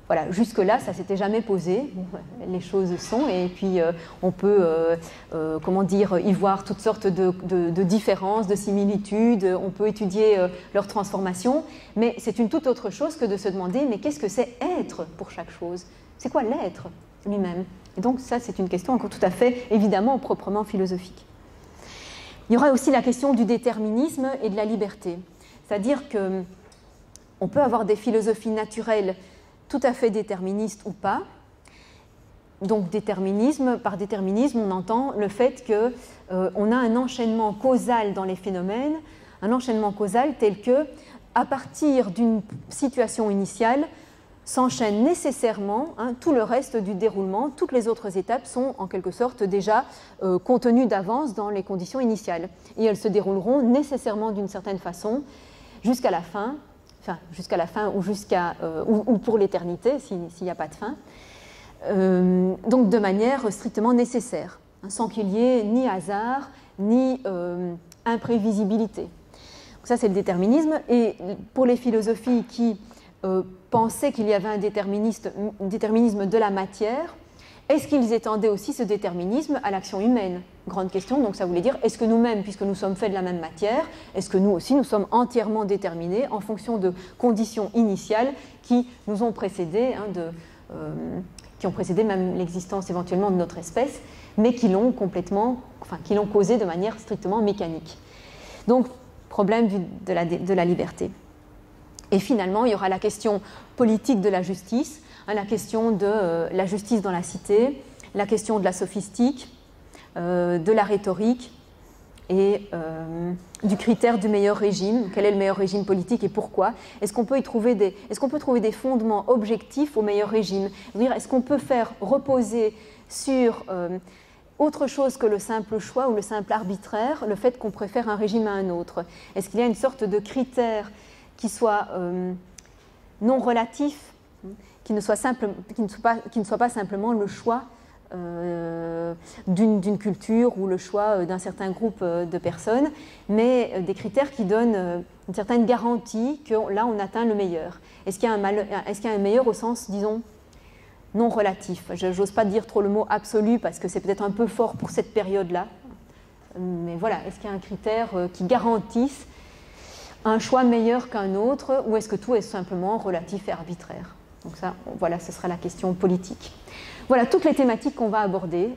Voilà, jusque-là, ça ne s'était jamais posé. Bon, les choses sont, et puis on peut y voir toutes sortes de différences, de similitudes, on peut étudier leur transformation, mais c'est une toute autre chose que de se demander, mais qu'est-ce que c'est être pour chaque chose? C'est quoi l'être lui-même? Et donc ça, c'est une question encore tout à fait, évidemment, proprement philosophique. Il y aura aussi la question du déterminisme et de la liberté. C'est-à-dire qu'on peut avoir des philosophies naturelles tout à fait déterministe ou pas. Donc déterminisme, par déterminisme, on entend le fait qu'on a un enchaînement causal dans les phénomènes, un enchaînement causal tel que, à partir d'une situation initiale, s'enchaîne nécessairement, hein, tout le reste du déroulement, toutes les autres étapes sont en quelque sorte déjà contenues d'avance dans les conditions initiales. Et elles se dérouleront nécessairement d'une certaine façon jusqu'à la fin, ou pour l'éternité, s'il n'y a pas de fin, donc de manière strictement nécessaire, hein, sans qu'il y ait ni hasard, ni imprévisibilité. Donc ça, c'est le déterminisme. Et pour les philosophies qui pensaient qu'il y avait un déterminisme de la matière, est-ce qu'ils étendaient aussi ce déterminisme à l'action humaine? Grande question, donc ça voulait dire, est-ce que nous-mêmes, puisque nous sommes faits de la même matière, est-ce que nous aussi, nous sommes entièrement déterminés en fonction de conditions initiales qui nous ont précédés, hein, qui ont précédé même l'existence éventuellement de notre espèce, mais qui l'ont causé de manière strictement mécanique. Donc, problème de la liberté. Et finalement, il y aura la question politique de la justice, hein, la question de la justice dans la cité, la question de la sophistique, de la rhétorique et du critère du meilleur régime. Quel est le meilleur régime politique et pourquoi? Est-ce qu'on peut trouver des fondements objectifs au meilleur régime? Est-ce qu'on peut faire reposer sur autre chose que le simple choix ou le simple arbitraire, le fait qu'on préfère un régime à un autre? Est-ce qu'il y a une sorte de critère qui soit non relatif, qui ne soit pas simplement le choix d'une culture ou le choix d'un certain groupe de personnes, mais des critères qui donnent une certaine garantie que là on atteint le meilleur. Est-ce qu'il y a un meilleur au sens, disons, non relatif? Je n'ose pas dire trop le mot absolu parce que c'est peut-être un peu fort pour cette période-là, mais voilà, est-ce qu'il y a un critère qui garantisse un choix meilleur qu'un autre, ou est-ce que tout est simplement relatif et arbitraire? Donc ça, voilà, ce sera la question politique. Voilà toutes les thématiques qu'on va aborder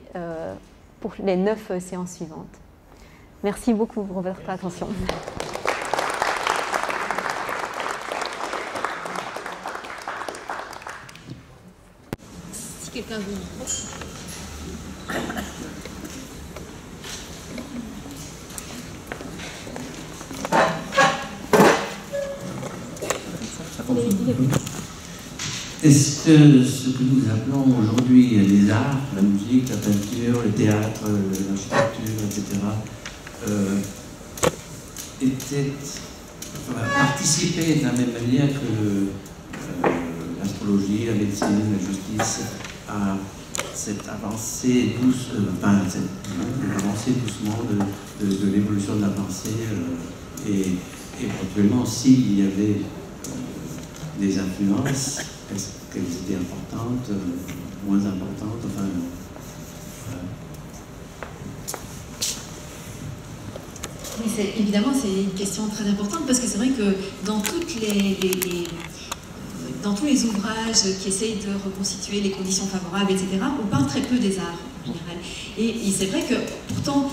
pour les 9 séances suivantes. Merci beaucoup pour votre attention. Si quelqu'un veut... Est-ce que ce que nous appelons aujourd'hui les arts, la musique, la peinture, le théâtre, l'architecture, etc., participaient de la même manière que l'astrologie, la médecine, la justice à cette avancée douce, avancée doucement de l'évolution de la pensée et éventuellement s'il y avait des influences, est-ce qu'elles étaient importantes, moins importantes, enfin... Évidemment, c'est une question très importante parce que c'est vrai que dans dans tous les ouvrages qui essayent de reconstituer les conditions favorables, etc., on parle très peu des arts en général. Et c'est vrai que pourtant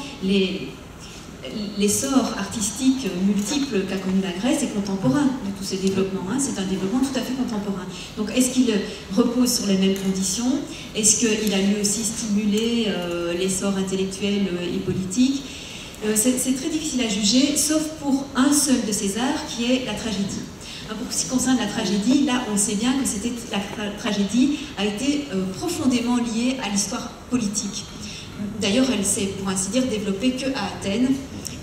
l'essor artistique multiple qu'a connu la Grèce est contemporain de tous ces développements. Hein. C'est un développement tout à fait contemporain. Donc est-ce qu'il repose sur les mêmes conditions? Est-ce qu'il a lui aussi stimulé l'essor intellectuel et politique? C'est très difficile à juger, sauf pour un seul de ces arts qui est la tragédie. Pour ce qui concerne la tragédie, là on sait bien que la tragédie a été profondément liée à l'histoire politique. D'ailleurs, elle s'est, pour ainsi dire, développée qu'à Athènes.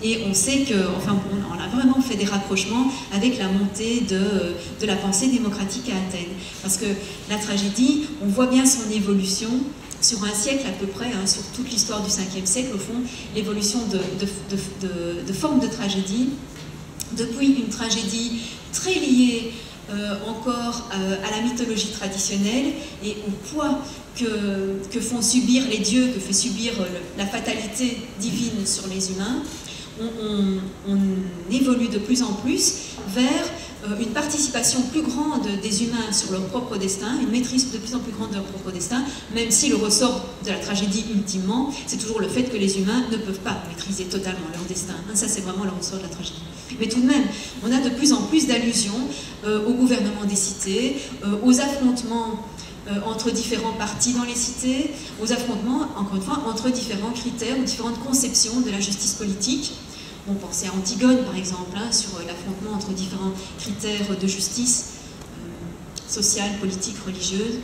Et on sait on a vraiment fait des rapprochements avec la montée de la pensée démocratique à Athènes. Parce que la tragédie, on voit bien son évolution sur un siècle à peu près, hein, sur toute l'histoire du 5e siècle, au fond, l'évolution de formes de tragédie, depuis une tragédie très liée encore à la mythologie traditionnelle et au poids que font subir les dieux, que fait subir la fatalité divine sur les humains. On évolue de plus en plus vers une participation plus grande des humains sur leur propre destin, une maîtrise de plus en plus grande de leur propre destin, même si le ressort de la tragédie ultimement, c'est toujours le fait que les humains ne peuvent pas maîtriser totalement leur destin. Ça, c'est vraiment le ressort de la tragédie. Mais tout de même, on a de plus en plus d'allusions au gouvernement des cités, aux affrontements entre différents partis dans les cités, aux affrontements, encore une fois, entre différents critères ou différentes conceptions de la justice politique. On pensait à Antigone, par exemple, hein, sur l'affrontement entre différents critères de justice sociale, politique, religieuse.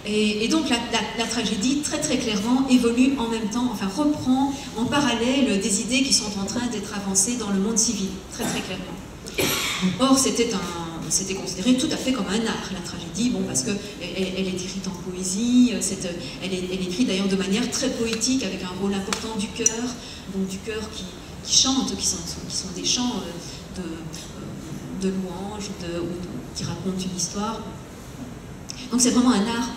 Et donc la tragédie, très très clairement, évolue en même temps, enfin reprend en parallèle des idées qui sont en train d'être avancées dans le monde civil, très très clairement. Or, c'était considéré tout à fait comme un art, la tragédie, bon, parce qu'elle est écrite en poésie, elle est écrite d'ailleurs de manière très poétique, avec un rôle important du chœur, donc du chœur qui chante, qui sont des chants de louanges, qui racontent une histoire. Donc c'est vraiment un art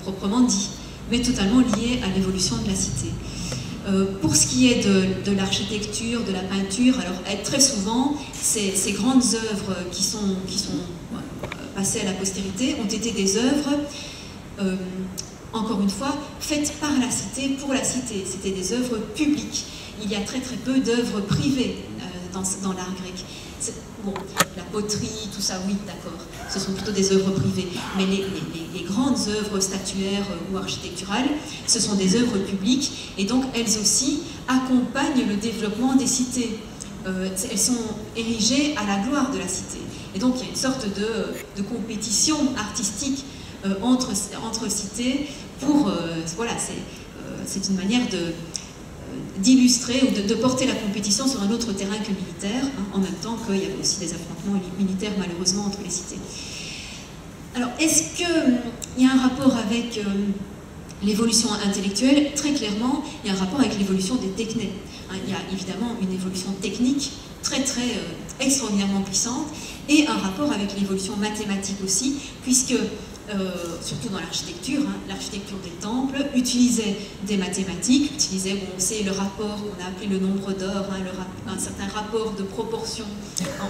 proprement dit, mais totalement lié à l'évolution de la cité. Pour ce qui est de l'architecture, de la peinture, alors très souvent, ces grandes œuvres qui sont passées à la postérité ont été des œuvres, encore une fois, faites par la cité, pour la cité. C'était des œuvres publiques. Il y a très très peu d'œuvres privées dans l'art grec. Bon, la poterie, tout ça, oui, d'accord, ce sont plutôt des œuvres privées. Mais les grandes œuvres statuaires ou architecturales, ce sont des œuvres publiques, et donc elles aussi accompagnent le développement des cités. Elles sont érigées à la gloire de la cité. Et donc il y a une sorte de compétition artistique entre cités pour... voilà, c'est une manière d'illustrer ou de porter la compétition sur un autre terrain que militaire, hein, en même temps qu'il y avait aussi des affrontements militaires malheureusement entre les cités. Alors, est-ce qu'il y a un rapport avec l'évolution intellectuelle? Très clairement, il y a un rapport avec l'évolution des techniques. Hein, il y a évidemment une évolution technique très extraordinairement puissante, et un rapport avec l'évolution mathématique aussi, puisque surtout dans l'architecture, hein, l'architecture des temples utilisait des mathématiques, utilisait, bon, on sait, le rapport qu'on a appelé le nombre d'or, hein, un certain rapport de proportion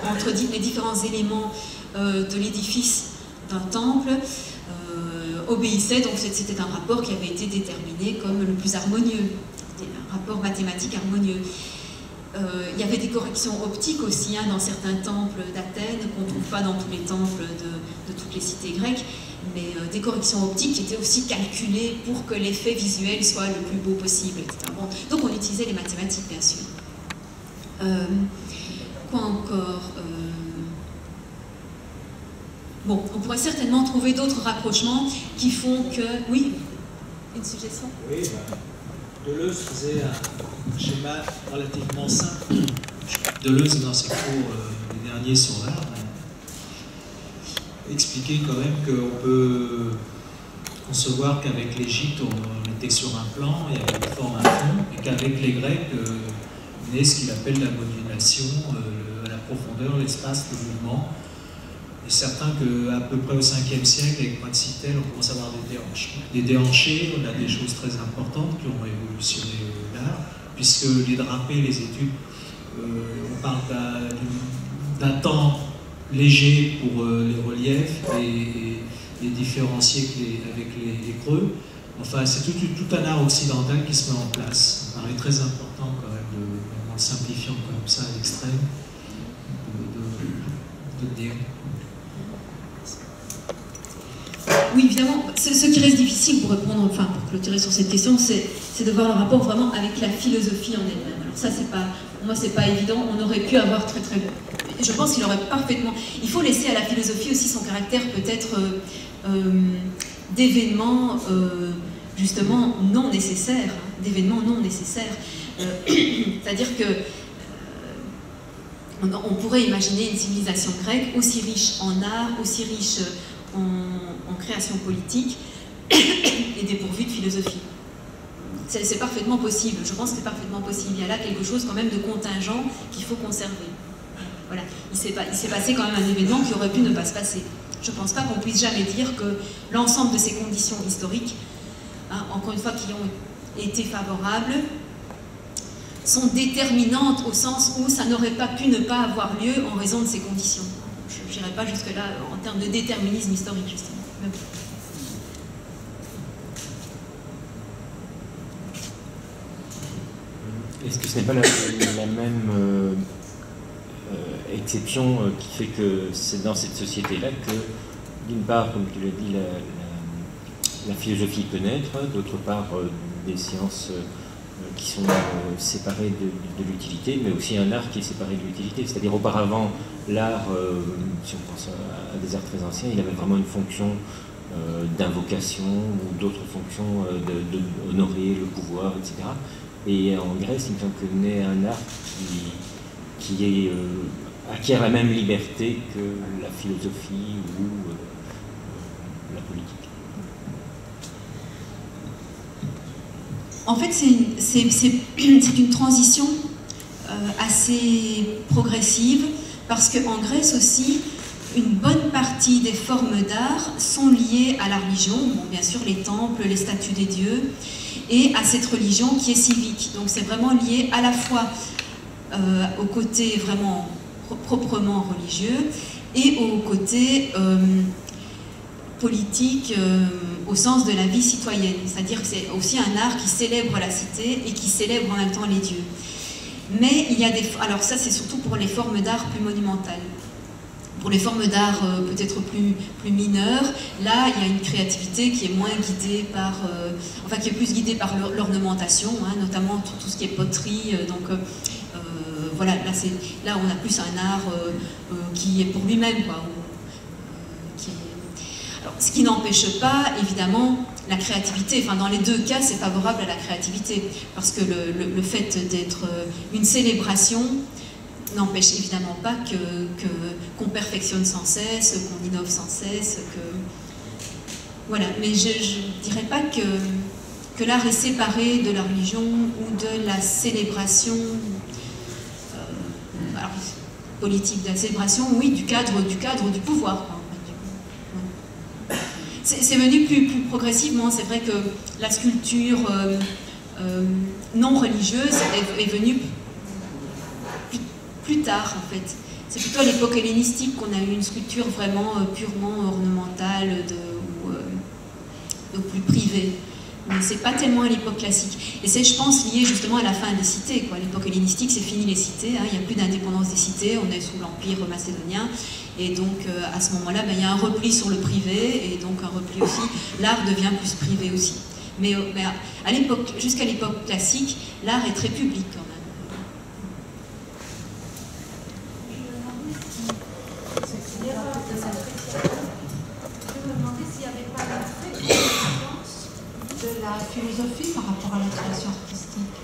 entre les différents éléments de l'édifice d'un temple, obéissait, donc c'était un rapport qui avait été déterminé comme le plus harmonieux, un rapport mathématique harmonieux. Il y avait des corrections optiques aussi, hein, dans certains temples d'Athènes, qu'on ne trouve pas dans tous les temples de toutes les cités grecques, mais des corrections optiques qui étaient aussi calculées pour que l'effet visuel soit le plus beau possible, etc. Bon, donc on utilisait les mathématiques, bien sûr. Quoi encore? Bon, on pourrait certainement trouver d'autres rapprochements qui font que... Oui, une suggestion? Oui, Deleuze faisait un schéma relativement simple. Deleuze, dans ses cours les derniers sur l'art, expliquait quand même qu'on peut concevoir qu'avec l'Égypte, on était sur un plan, il y avait une forme, un fond, et qu'avec les Grecs, naît ce qu'il appelle la modulation, la profondeur, l'espace, le mouvement. Il est certain qu'à peu près au 5e siècle, avec Praxitèle, on commence à avoir des déhanchés, on a des choses très importantes qui ont révolutionné l'art, puisque les drapés, les études, on parle d'un temps léger pour les reliefs et différencier avec les creux. Enfin, c'est tout un art occidental qui se met en place. Ça paraît très important quand même, en le simplifiant comme ça à l'extrême, de dire. Oui, évidemment, ce qui reste difficile pour répondre, enfin pour clôturer sur cette question, c'est de voir le rapport vraiment avec la philosophie en elle-même. Alors ça, pour moi, c'est pas évident. On aurait pu avoir je pense qu'il aurait parfaitement... Il faut laisser à la philosophie aussi son caractère peut-être d'événement justement non nécessaire, hein, d'événement non nécessaire. C'est-à-dire que on pourrait imaginer une civilisation grecque aussi riche en art, aussi riche en création politique et dépourvue de philosophie. C'est parfaitement possible, je pense que c'est parfaitement possible. Il y a là quelque chose quand même de contingent qu'il faut conserver. Voilà. Il s'est passé quand même un événement qui aurait pu ne pas se passer. Je ne pense pas qu'on puisse jamais dire que l'ensemble de ces conditions historiques, hein, encore une fois, qui ont été favorables, sont déterminantes au sens où ça n'aurait pas pu ne pas avoir lieu en raison de ces conditions. Je n'irai pas jusque-là en termes de déterminisme historique, justement. Mais... Est-ce que ce n'est pas la même exception qui fait que c'est dans cette société-là que, d'une part, comme tu l'as dit, la philosophie peut naître, d'autre part, des sciences qui sont séparés de l'utilité, mais aussi un art qui est séparé de l'utilité. C'est-à-dire auparavant, l'art, si on pense à des arts très anciens, il avait vraiment une fonction d'invocation ou d'autres fonctions d'honorer le pouvoir, etc. Et en Grèce, il me semble que naît un art qui acquiert la même liberté que la philosophie ou la politique. En fait, c'est une transition assez progressive, parce qu'en Grèce aussi, une bonne partie des formes d'art sont liées à la religion, bon, bien sûr les temples, les statues des dieux, et à cette religion qui est civique. Donc c'est vraiment lié à la fois au côté vraiment proprement religieux et au côté politique au sens de la vie citoyenne. C'est-à-dire que c'est aussi un art qui célèbre la cité et qui célèbre en même temps les dieux. Mais il y a des... Alors ça, c'est surtout pour les formes d'art plus monumentales. Pour les formes d'art peut-être plus mineures, là, il y a une créativité qui est moins guidée par... enfin, qui est plus guidée par l'ornementation, hein, notamment tout ce qui est poterie. Voilà, là, on a plus un art qui est pour lui-même, quoi. Alors, ce qui n'empêche pas, évidemment, la créativité. Enfin, dans les deux cas, c'est favorable à la créativité, parce que le fait d'être une célébration n'empêche évidemment pas qu'on perfectionne sans cesse, qu'on innove sans cesse, voilà. Mais je ne dirais pas que l'art est séparé de la religion ou de la célébration alors, politique, de la célébration, oui, du cadre du pouvoir, quoi. C'est venu plus progressivement. C'est vrai que la sculpture non religieuse est venue plus tard, en fait. C'est plutôt à l'époque hellénistique qu'on a eu une sculpture vraiment purement ornementale ou plus privée. Mais c'est pas tellement à l'époque classique. Et c'est, je pense, lié justement à la fin des cités, quoi. À l'époque hellénistique, c'est fini les cités, hein. Il n'y a plus d'indépendance des cités, on est sous l'Empire macédonien. Et donc, à ce moment-là, il y a un repli sur le privé, et donc un repli aussi, l'art devient plus privé aussi. Mais à l'époque, jusqu'à l'époque classique, l'art est très public quand même. Je me demandais s'il n'y avait pas une très grande influence de la philosophie par rapport à la création artistique.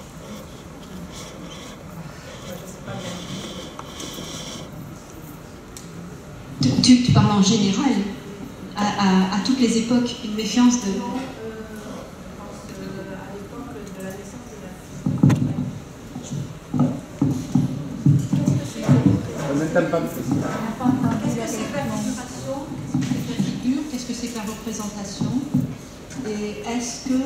Tu parles en général, à toutes les époques, une méfiance de... À l'époque de la naissance de la Qu'est-ce que c'est que la représentation? Et est-ce que...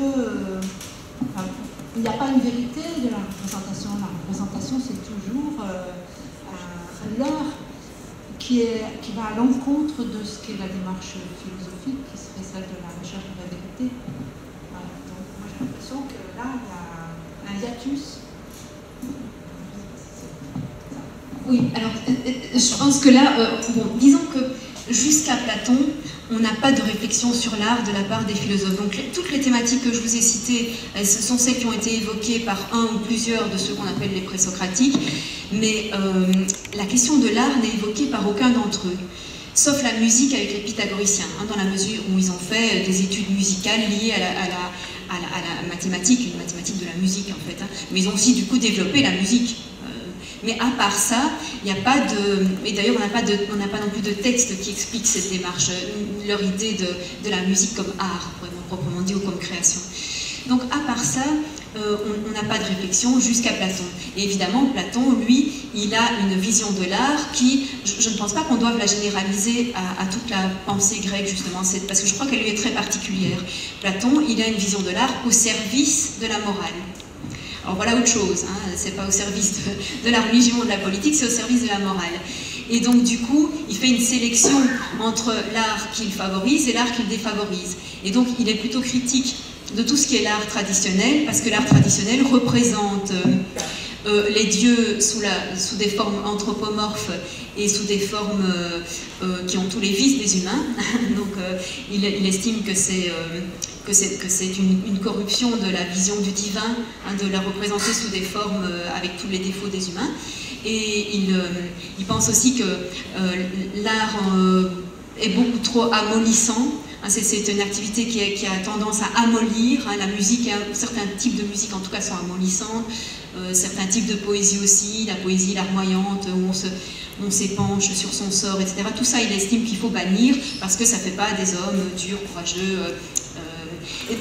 il n'y a pas une vérité de la représentation. La représentation, c'est toujours l'art qui va à l'encontre de ce qu'est la démarche philosophique, qui serait celle de la recherche de la vérité. Voilà. Donc moi j'ai l'impression que là, il y a un hiatus. Oui, alors je pense que là, disons que jusqu'à Platon, on n'a pas de réflexion sur l'art de la part des philosophes. Donc toutes les thématiques que je vous ai citées, ce sont celles qui ont été évoquées par un ou plusieurs de ceux qu'on appelle les présocratiques, mais la question de l'art n'est évoquée par aucun d'entre eux, sauf la musique avec les pythagoriciens, hein, dans la mesure où ils ont fait des études musicales liées à la mathématique, une mathématique de la musique en fait, hein, mais ils ont aussi du coup développé la musique. Mais à part ça, il n'y a pas de... Et d'ailleurs, on n'a pas non plus de texte qui explique cette démarche, leur idée de la musique comme art, proprement dit, ou comme création. Donc, à part ça, on n'a pas de réflexion jusqu'à Platon. Et évidemment, Platon, lui, il a une vision de l'art qui... Je ne pense pas qu'on doive la généraliser à toute la pensée grecque, justement, parce que je crois qu'elle lui est très particulière. Platon, il a une vision de l'art au service de la morale. Alors voilà autre chose, hein. C'est pas au service de la religion ou de la politique, c'est au service de la morale. Et donc du coup, il fait une sélection entre l'art qu'il favorise et l'art qu'il défavorise. Et donc il est plutôt critique de tout ce qui est l'art traditionnel, parce que l'art traditionnel représente les dieux sous des formes anthropomorphes et sous des formes qui ont tous les vices des humains. Donc il estime que que c'est une corruption de la vision du divin, hein, de la représenter sous des formes avec tous les défauts des humains. Et il pense aussi que l'art est beaucoup trop amollissant. Hein, c'est une activité qui a tendance à amollir. Hein, la musique, certains types de musique en tout cas sont amollissantes. Certains types de poésie aussi, la poésie larmoyante où on s'épanche sur son sort, etc. Tout ça, il estime qu'il faut bannir parce que ça ne fait pas des hommes durs, courageux.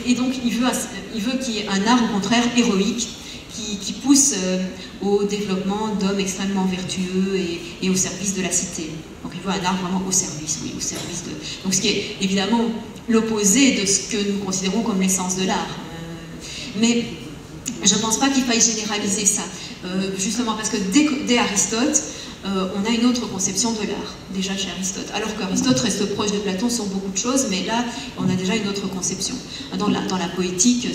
Et donc, il veut qu'il y ait un art, au contraire, héroïque, qui pousse au développement d'hommes extrêmement vertueux et au service de la cité. Donc, il veut un art vraiment au service, oui, au service de... Donc, ce qui est évidemment l'opposé de ce que nous considérons comme l'essence de l'art. Mais je ne pense pas qu'il faille généraliser ça, justement parce que dès Aristote, on a une autre conception de l'art, déjà chez Aristote. Alors qu'Aristote reste proche de Platon sur beaucoup de choses, mais là, on a déjà une autre conception. Dans la poétique,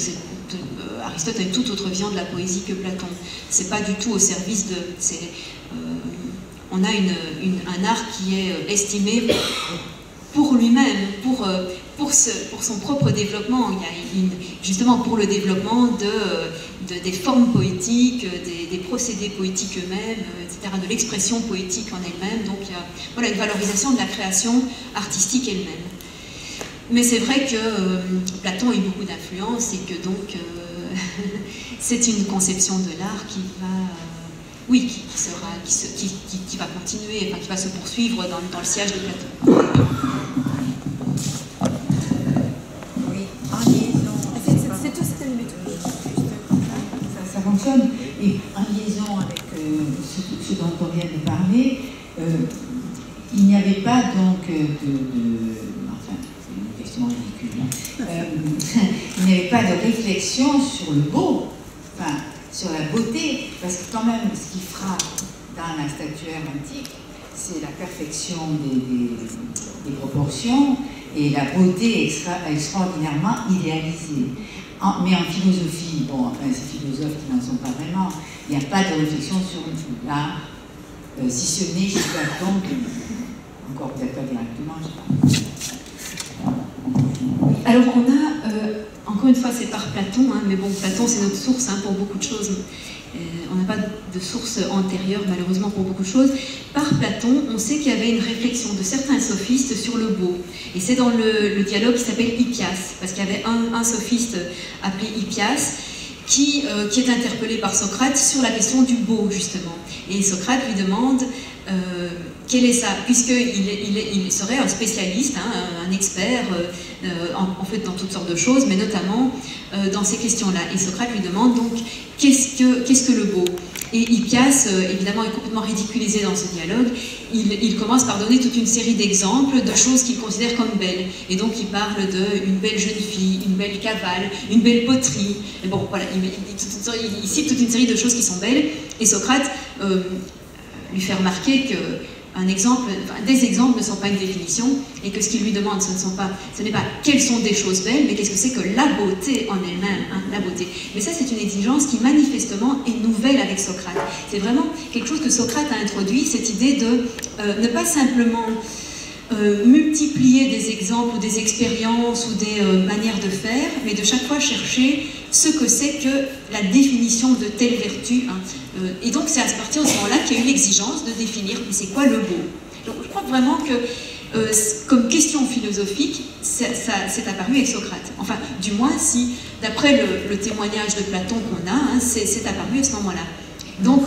Aristote a une toute autre vision de la poésie que Platon. C'est pas du tout au service de... on a un art qui est estimé pour lui-même, pour son propre développement. Il y a justement pour le développement des formes poétiques, des procédés poétiques eux-mêmes, etc., de l'expression poétique en elle-même. Donc il y a voilà, une valorisation de la création artistique elle-même. Mais c'est vrai que Platon a eu beaucoup d'influence et que donc c'est une conception de l'art qui va... oui, qui va continuer, enfin, qui va se poursuivre dans le sillage de Platon. Oui, en liaison. C'est tout, c'était le but. Ça fonctionne. Et en liaison avec ce dont on vient de parler, il n'y avait pas donc enfin, c'est une question ridicule. Il n'y avait pas de réflexion sur le beau. Enfin, sur la beauté, parce que quand même, ce qui frappe dans la statuaire antique, c'est la perfection des proportions et la beauté extraordinairement idéalisée. Mais en philosophie, bon, enfin, ces philosophes qui n'en sont pas vraiment, il n'y a pas de réflexion sur l'art, si ce n'est chez Platon, encore peut-être pas directement, je sais pas. Alors on a, encore une fois c'est par Platon, hein, mais bon Platon c'est notre source hein, pour beaucoup de choses. On n'a pas de source antérieure malheureusement pour beaucoup de choses. Par Platon, on sait qu'il y avait une réflexion de certains sophistes sur le beau. Et c'est dans le dialogue qui s'appelle Hippias, parce qu'il y avait un sophiste appelé Hippias qui est interpellé par Socrate sur la question du beau justement. Et Socrate lui demande quel est ça, puisqu'il serait un spécialiste, hein, un expert en fait dans toutes sortes de choses, mais notamment dans ces questions-là. Et Socrate lui demande donc qu'est-ce que le beau? Et Hippias, évidemment, est complètement ridiculisé dans ce dialogue. Il commence par donner toute une série d'exemples de choses qu'il considère comme belles. Et donc il parle d'une belle jeune fille, une belle cavale, une belle poterie. Et bon, voilà, il cite toute une série de choses qui sont belles. Et Socrate lui fait remarquer que des exemples ne sont pas une définition, et que ce qu'il lui demande, ce n'est pas quelles sont des choses belles, mais qu'est-ce que c'est que la beauté en elle-même, hein, la beauté. Mais ça, c'est une exigence qui manifestement est nouvelle avec Socrate. C'est vraiment quelque chose que Socrate a introduit, cette idée de ne pas simplement multiplier des exemples ou des expériences ou des manières de faire, mais de chaque fois chercher ce que c'est que la définition de telle vertu. Hein. Et donc c'est à partir de ce moment-là qu'il y a eu l'exigence de définir mais c'est quoi le beau. Donc je crois vraiment que comme question philosophique, c'est apparu avec Socrate. Enfin, du moins si, d'après le témoignage de Platon qu'on a, hein, c'est apparu à ce moment-là. Donc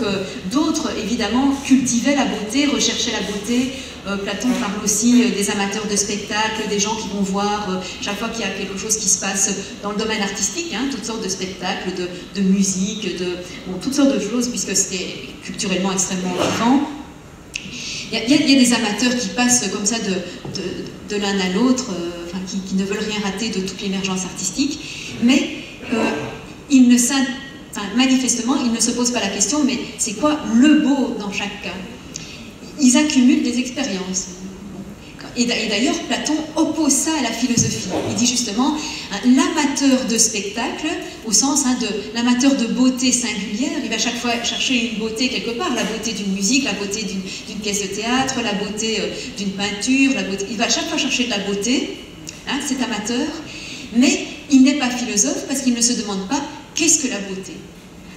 d'autres, évidemment, cultivaient la beauté, recherchaient la beauté. Platon parle aussi des amateurs de spectacle, des gens qui vont voir chaque fois qu'il y a quelque chose qui se passe dans le domaine artistique, hein, toutes sortes de spectacles, de musique, toutes sortes de choses, puisque c'était culturellement extrêmement vivant. Il y a des amateurs qui passent comme ça de l'un à l'autre, qui ne veulent rien rater de toute l'émergence artistique, mais manifestement, ils ne se posent pas la question, mais c'est quoi le beau dans chaque cas? Ils accumulent des expériences. Et d'ailleurs, Platon oppose ça à la philosophie. Il dit justement, l'amateur de spectacle, au sens de l'amateur de beauté singulière, il va chaque fois chercher une beauté quelque part, la beauté d'une musique, la beauté d'une pièce de théâtre, la beauté d'une peinture, il va chaque fois chercher de la beauté, hein, cet amateur, mais il n'est pas philosophe parce qu'il ne se demande pas qu'est-ce que la beauté.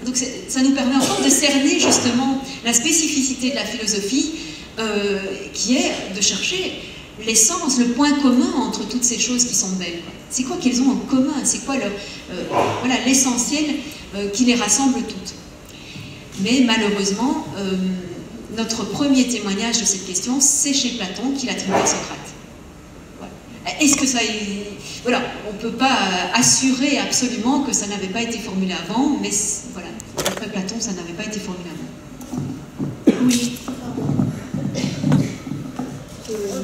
Donc ça nous permet encore de cerner justement la spécificité de la philosophie qui est de chercher l'essence, le point commun entre toutes ces choses qui sont belles. C'est quoi qu'elles ont en commun? C'est quoi voilà, l'essentiel qui les rassemble toutes? Mais malheureusement, notre premier témoignage de cette question, c'est chez Platon qu'il attribue à Socrate. Voilà. Est-ce que ça est... Voilà, on ne peut pas assurer absolument que ça n'avait pas été formulé avant, mais voilà, d'après Platon, ça n'avait pas été formulé avant. Oui.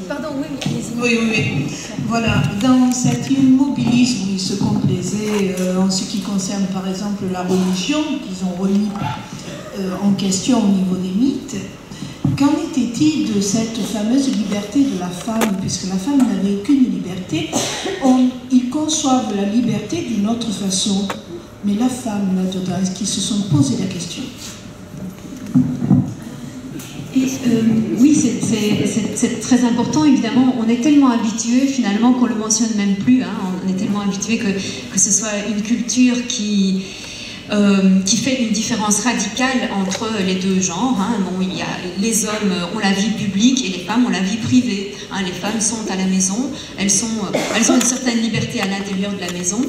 Pardon, oui, allez-y. Oui. Voilà, dans cet immobilisme où ils se complaisaient en ce qui concerne par exemple la religion, qu'ils ont remis en question au niveau des mythes, qu'en était-il de cette fameuse liberté de la femme, puisque la femme n'avait aucune liberté, ils conçoivent la liberté d'une autre façon, mais la femme là-dedans, est-ce qu'ils se sont posé la question? Oui, c'est très important, évidemment. On est tellement habitué, finalement, qu'on ne le mentionne même plus. Hein. On est tellement habitué que ce soit une culture qui fait une différence radicale entre les deux genres. Hein. Bon, il y a, les hommes ont la vie publique et les femmes ont la vie privée. Hein. Les femmes sont à la maison, elles ont une certaine liberté à l'intérieur de la maison.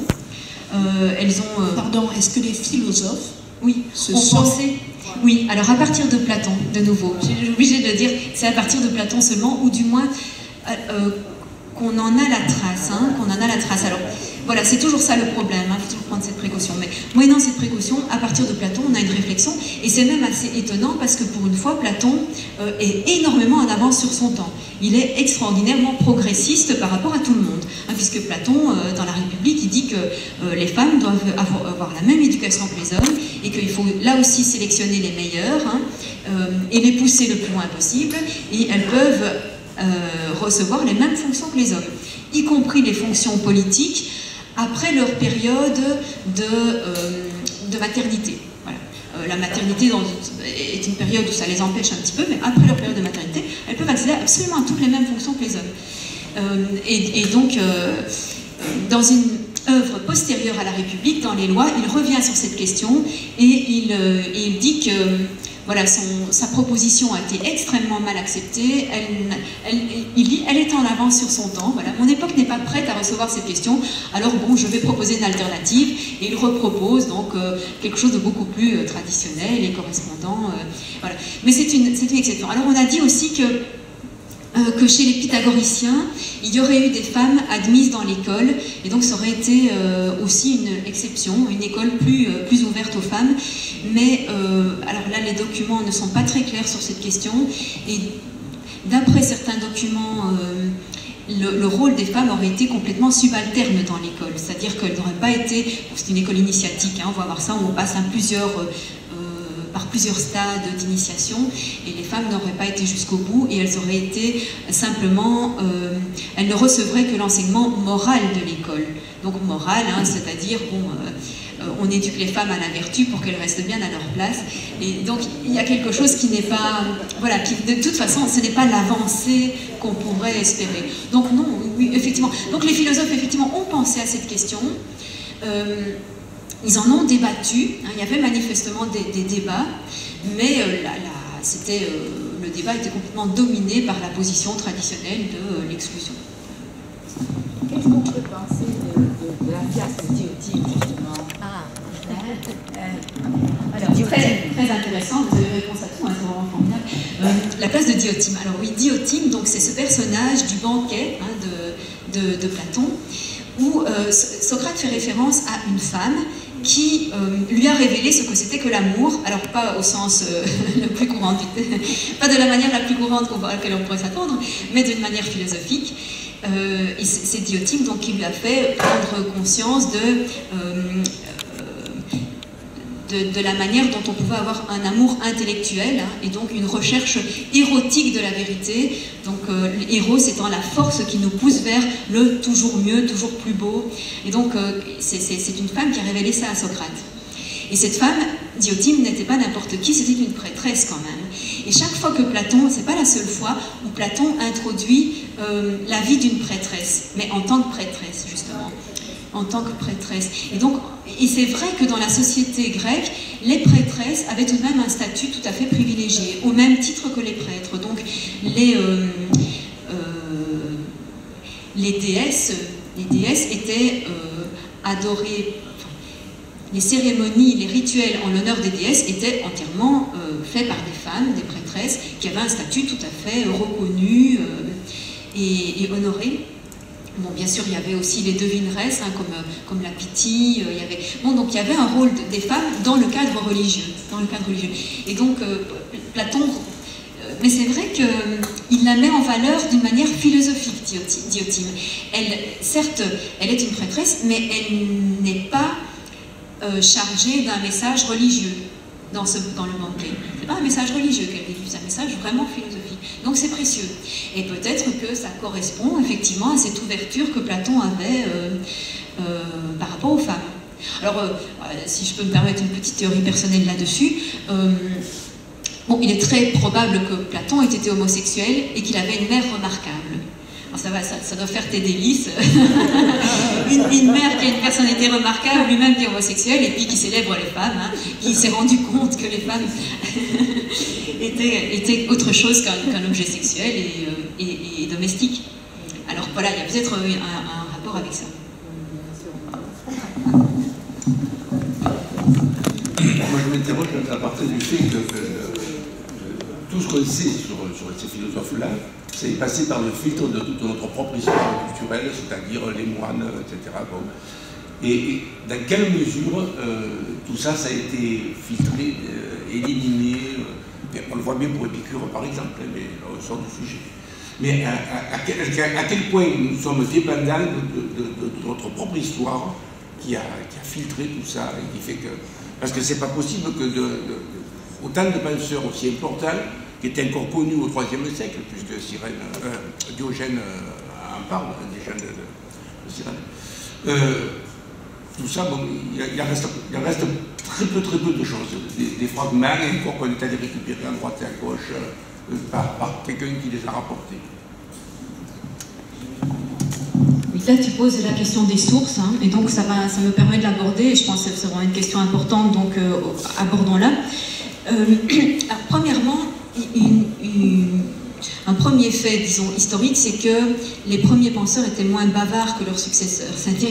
Pardon, est-ce que les philosophes ont pensé... Oui, alors à partir de Platon, de nouveau, je suis obligée de le dire, c'est à partir de Platon seulement, ou du moins qu'on en a la trace, hein, qu'on en a la trace. Alors voilà, c'est toujours ça le problème, il faut toujours prendre cette précaution. Mais moyennant cette précaution, à partir de Platon, on a une réflexion, et c'est même assez étonnant parce que pour une fois, Platon est énormément en avance sur son temps. Il est extraordinairement progressiste par rapport à tout le monde, hein, puisque Platon, dans la République, il dit que les femmes doivent avoir la même éducation que les hommes, et qu'il faut là aussi sélectionner les meilleurs, hein, et les pousser le plus loin possible, et elles peuvent recevoir les mêmes fonctions que les hommes, y compris les fonctions politiques, après leur période de maternité. Voilà. La maternité est une période où ça les empêche un petit peu, mais après leur période de maternité, elles peuvent accéder absolument à toutes les mêmes fonctions que les hommes. Et donc, dans une œuvre postérieure à la République, dans les lois, il revient sur cette question et il dit que voilà, sa proposition a été extrêmement mal acceptée. Il dit, elle est en avance sur son temps. Voilà, mon époque n'est pas prête à recevoir cette question. Alors bon, je vais proposer une alternative. Et il repropose donc quelque chose de beaucoup plus traditionnel et correspondant. Voilà. Mais c'est une exception. Alors on a dit aussi que chez les pythagoriciens, il y aurait eu des femmes admises dans l'école, et donc ça aurait été aussi une exception, une école plus ouverte aux femmes. Mais alors là, les documents ne sont pas très clairs sur cette question, et d'après certains documents, le rôle des femmes aurait été complètement subalterne dans l'école, c'est-à-dire qu'elles n'auraient pas été, c'est une école initiatique, hein, on va voir ça, on passe par plusieurs stades d'initiation, et les femmes n'auraient pas été jusqu'au bout, et elles auraient été simplement, elles ne recevraient que l'enseignement moral de l'école. Donc moral, hein, c'est-à-dire, bon, on éduque les femmes à la vertu pour qu'elles restent bien à leur place, et donc il y a quelque chose qui n'est pas, voilà, qui de toute façon, ce n'est pas l'avancée qu'on pourrait espérer. Donc non, oui, effectivement. Donc les philosophes, effectivement, ont pensé à cette question. Ils en ont débattu, hein, il y avait manifestement des débats, mais le débat était complètement dominé par la position traditionnelle de l'exclusion. Qu'est-ce qu'on peut penser de la pièce de Diotima, justement? Alors, très intéressant, vous avez réponse à tout, hein, c'est vraiment formidable. La place de Diotime. Alors oui, Diotime, donc c'est ce personnage du banquet, hein, de Platon, où Socrate fait référence à une femme qui lui a révélé ce que c'était que l'amour, alors pas au sens le plus courant, pas de la manière la plus courante à laquelle on pourrait s'attendre, mais d'une manière philosophique. C'est Diotime donc, qui lui a fait prendre conscience de la manière dont on pouvait avoir un amour intellectuel, hein, et donc une recherche érotique de la vérité. Donc l'éros étant la force qui nous pousse vers le toujours mieux, toujours plus beau. Et donc c'est une femme qui a révélé ça à Socrate. Et cette femme, Diotime, n'était pas n'importe qui, c'était une prêtresse quand même. Et chaque fois que Platon, c'est pas la seule fois où Platon introduit la vie d'une prêtresse, mais en tant que prêtresse justement. en tant que prêtresse. Et c'est vrai que dans la société grecque, les prêtresses avaient tout de même un statut tout à fait privilégié, au même titre que les prêtres. Donc les déesses étaient adorées. Les cérémonies, les rituels en l'honneur des déesses étaient entièrement faits par des femmes, des prêtresses, qui avaient un statut tout à fait reconnu et honoré. Bon, bien sûr, il y avait aussi les devineresses, hein, comme la Pythie. Donc il y avait un rôle des femmes dans le cadre religieux. Et donc Platon, mais c'est vrai qu'il la met en valeur d'une manière philosophique, Diotime. Certes, elle est une prêtresse, mais elle n'est pas chargée d'un message religieux dans le banquet. C'est pas un message religieux qu'elle délivre, c'est un message vraiment philosophique. Donc c'est précieux. Et peut-être que ça correspond effectivement à cette ouverture que Platon avait par rapport aux femmes. Alors, si je peux me permettre une petite théorie personnelle là-dessus, bon, il est très probable que Platon ait été homosexuel et qu'il avait une mère remarquable. Alors ça doit faire tes délices. une mère qui a une personnalité remarquable, lui-même qui est homosexuel et puis qui célèbre les femmes, hein, qui s'est rendu compte que les femmes étaient autre chose qu'un objet sexuel et domestique. Alors voilà, il y a peut-être un rapport avec ça. Moi je m'interroge à partir du fait que tout ce qu'on sait sur ces philosophes-là, c'est passé par le filtre de notre propre histoire culturelle, c'est-à-dire les moines, etc. Bon. Et dans quelle mesure tout ça, ça a été filtré, éliminé, on le voit bien pour Épicure par exemple, mais on sort du sujet. Mais à quel point nous sommes dépendants de notre propre histoire qui a filtré tout ça et qui fait que... Parce que c'est pas possible que autant de penseurs aussi importants qui étaient encore connus au IIIe siècle, puisque Diogène en parle, Diogène de Cyrène. Tout ça, bon, il en reste très peu de choses, des fragments, et encore qu'on est allé récupérer à droite et à gauche par quelqu'un qui les a rapportés. Oui, là tu poses la question des sources, hein, et donc ça me permet de l'aborder, et je pense que c'est vraiment une question importante, donc abordons-la. Alors, premièrement, un premier fait, disons, historique, c'est que les premiers penseurs étaient moins bavards que leurs successeurs. C'est-à-dire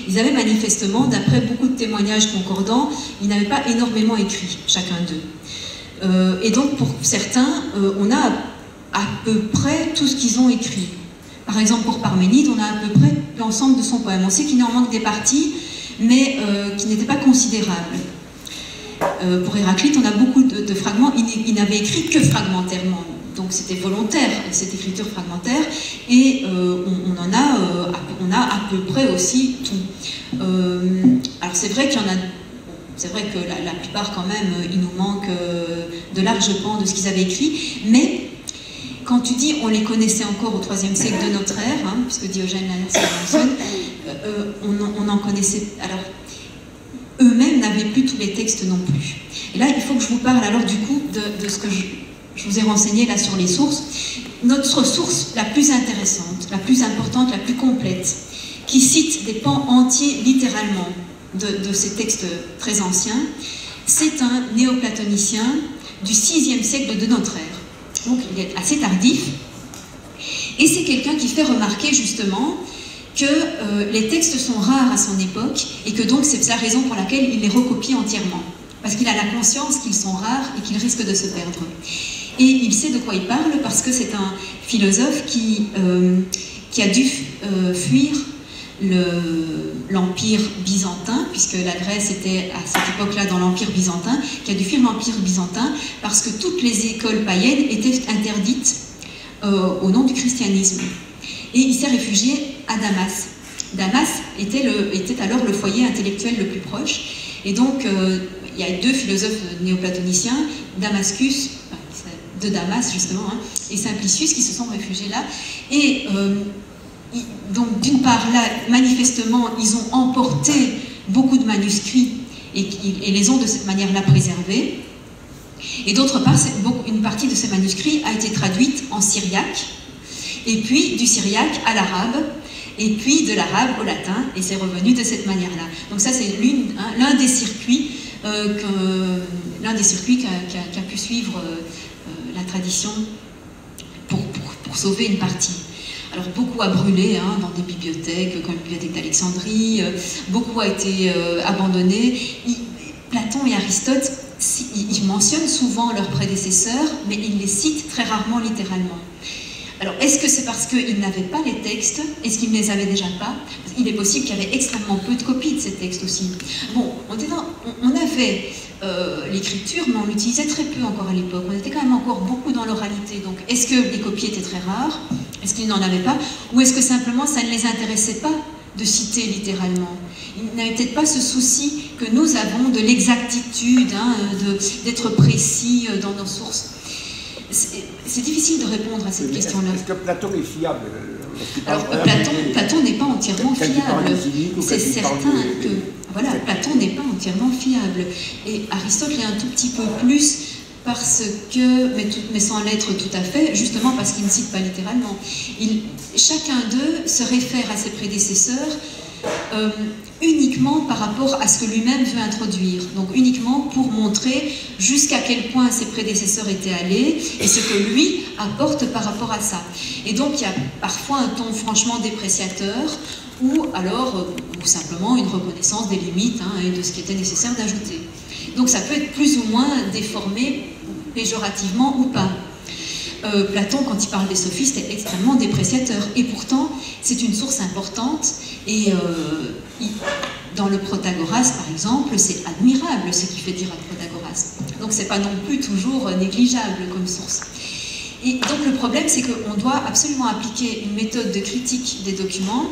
ils avaient manifestement, d'après beaucoup de témoignages concordants, ils n'avaient pas énormément écrit, chacun d'eux. Et donc, pour certains, on a à peu près tout ce qu'ils ont écrit. Par exemple, pour Parménide, on a à peu près l'ensemble de son poème. On sait qu'il en manque des parties, mais qui n'étaient pas considérables. Pour Héraclite, on a beaucoup de fragments. Il n'avait écrit que fragmentairement. Donc c'était volontaire, cette écriture fragmentaire. Et on a à peu près aussi tout. Alors c'est vrai qu'il y en a... C'est vrai que la plupart, quand même, il nous manque de larges pans de ce qu'ils avaient écrit. Mais quand tu dis on les connaissait encore au IIIe siècle de notre ère, hein, puisque Diogène la mentionne, on en connaissait... Alors, eux-mêmes n'avaient plus tous les textes non plus. Et là, il faut que je vous parle alors du coup de ce que je vous ai renseigné là sur les sources. Notre source la plus intéressante, la plus importante, la plus complète, qui cite des pans entiers littéralement de ces textes très anciens, c'est un néoplatonicien du VIe siècle de notre ère. Donc il est assez tardif. Et c'est quelqu'un qui fait remarquer justement que les textes sont rares à son époque et que donc c'est la raison pour laquelle il les recopie entièrement. Parce qu'il a la conscience qu'ils sont rares et qu'ils risquent de se perdre. Et il sait de quoi il parle parce que c'est un philosophe qui a dû fuir l'Empire byzantin, puisque la Grèce était à cette époque-là dans l'Empire byzantin, qui a dû fuir l'Empire byzantin parce que toutes les écoles païennes étaient interdites au nom du christianisme. Et il s'est réfugié à Damas. Damas était alors le foyer intellectuel le plus proche. Et donc, il y a deux philosophes néoplatoniciens, Damascus, de Damas justement, hein, et Simplicius, qui se sont réfugiés là. Et donc, d'une part, là, manifestement, ils ont emporté beaucoup de manuscrits et les ont de cette manière-là préservés. Et d'autre part, une partie de ces manuscrits a été traduite en syriaque, et puis du syriaque à l'arabe. et puis de l'arabe au latin, et c'est revenu de cette manière-là. Donc ça, c'est l'un des circuits qu'a pu suivre la tradition pour sauver une partie. Alors beaucoup a brûlé dans des bibliothèques, comme la bibliothèque d'Alexandrie, beaucoup a été abandonné. Platon et Aristote, ils mentionnent souvent leurs prédécesseurs, mais ils les citent très rarement littéralement. Alors, est-ce que c'est parce qu'ils n'avaient pas les textes? Est-ce qu'ils ne les avaient déjà pas? Il est possible qu'il y avait extrêmement peu de copies de ces textes aussi. Bon, on avait l'écriture, mais on l'utilisait très peu encore à l'époque. On était quand même encore beaucoup dans l'oralité. Donc, est-ce que les copies étaient très rares? Est-ce qu'ils n'en avaient pas? Ou est-ce que simplement ça ne les intéressait pas de citer littéralement? Ils n'avaient peut-être pas ce souci que nous avons de l'exactitude, d'être précis dans nos sources. C'est difficile de répondre à cette question-là. Est-ce que Platon est fiable? Alors, Platon n'est pas entièrement fiable. C'est certain que voilà, Platon n'est pas entièrement fiable. Et Aristote l'est un tout petit peu plus parce que, mais sans l'être tout à fait, justement parce qu'il ne cite pas littéralement. Chacun d'eux se réfère à ses prédécesseurs uniquement par rapport à ce que lui-même veut introduire, donc uniquement pour montrer jusqu'à quel point ses prédécesseurs étaient allés et ce que lui apporte par rapport à ça. Et donc il y a parfois un ton franchement dépréciateur ou alors ou simplement une reconnaissance des limites et de ce qui était nécessaire d'ajouter. Donc ça peut être plus ou moins déformé péjorativement ou pas. Platon, quand il parle des sophistes, est extrêmement dépréciateur. Et pourtant, c'est une source importante. Et dans le Protagoras, par exemple, c'est admirable ce qu'il fait dire à Protagoras. Donc, c'est pas non plus toujours négligeable comme source. Et donc, le problème, c'est qu'on doit absolument appliquer une méthode de critique des documents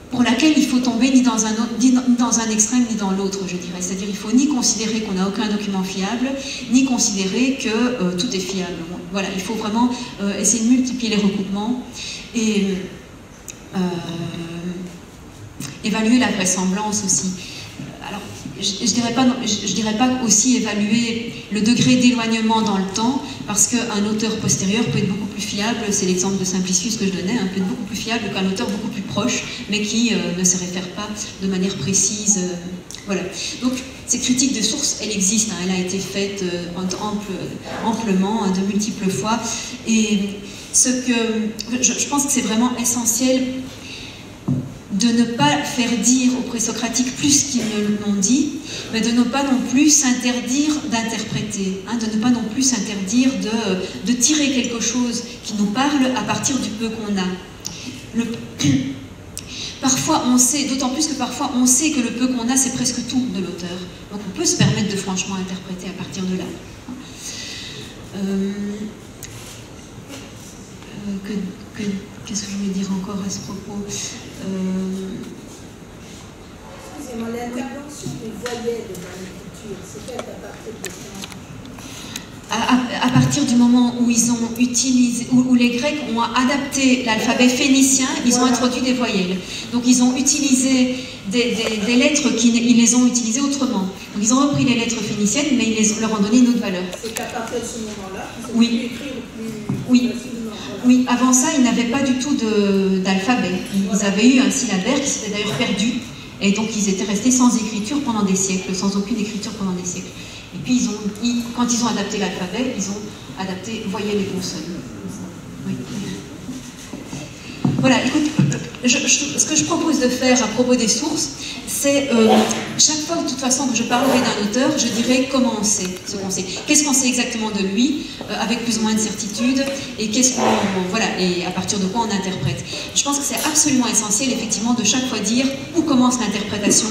pour laquelle il faut tomber ni dans un extrême ni dans l'autre, je dirais. C'est-à-dire il ne faut ni considérer qu'on n'a aucun document fiable, ni considérer que tout est fiable. Voilà, il faut vraiment essayer de multiplier les recoupements et évaluer la vraisemblance aussi. Alors, je dirais pas aussi évaluer le degré d'éloignement dans le temps, parce qu'un auteur postérieur peut être beaucoup plus fiable, c'est l'exemple de Simplicius que je donnais, peut être beaucoup plus fiable qu'un auteur beaucoup plus proche, mais qui ne se réfère pas de manière précise. Voilà. Donc, cette critique de source, elle existe, elle a été faite amplement, de multiples fois, et je pense que c'est vraiment essentiel de ne pas faire dire aux présocratiques plus qu'ils ne l'ont dit, mais de ne pas non plus s'interdire d'interpréter, de ne pas non plus s'interdire de tirer quelque chose qui nous parle à partir du peu qu'on a. Parfois on sait, d'autant plus que parfois on sait que le peu qu'on a c'est presque tout de l'auteur, donc on peut se permettre de franchement interpréter à partir de là. Qu'est-ce que je voulais dire encore à ce propos? Excusez-moi, l'intervention des voyelles dans l'écriture, c'est faite à partir de quand? À partir du moment où ils ont utilisé, où les Grecs ont adapté l'alphabet phénicien, ils ont introduit des voyelles. Donc ils ont utilisé des lettres ils les ont utilisées autrement. Donc ils ont repris les lettres phéniciennes, mais ils leur ont donné une autre valeur. C'est qu'à partir de ce moment-là, ils ont oui. pu écrire plus oui. facilement. Oui, avant ça, ils n'avaient pas du tout d'alphabet. Ils avaient eu un syllabaire qui s'était d'ailleurs perdu, et donc ils étaient restés sans écriture pendant des siècles, sans aucune écriture pendant des siècles. Et puis, quand ils ont adapté l'alphabet, ils ont adapté voyelles et consonnes. Oui. Voilà, écoute, ce que je propose de faire à propos des sources, c'est chaque fois de toute façon que je parlerai d'un auteur, je dirai comment on sait ce qu'on sait. Qu'est-ce qu'on sait exactement de lui, avec plus ou moins de certitude, et voilà, et à partir de quoi on interprète. Je pense que c'est absolument essentiel, effectivement, de chaque fois dire où commence l'interprétation,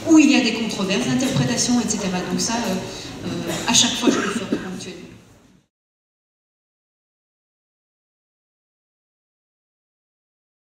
où il y a des controverses d'interprétation, etc. Donc ça, à chaque fois je le ferai.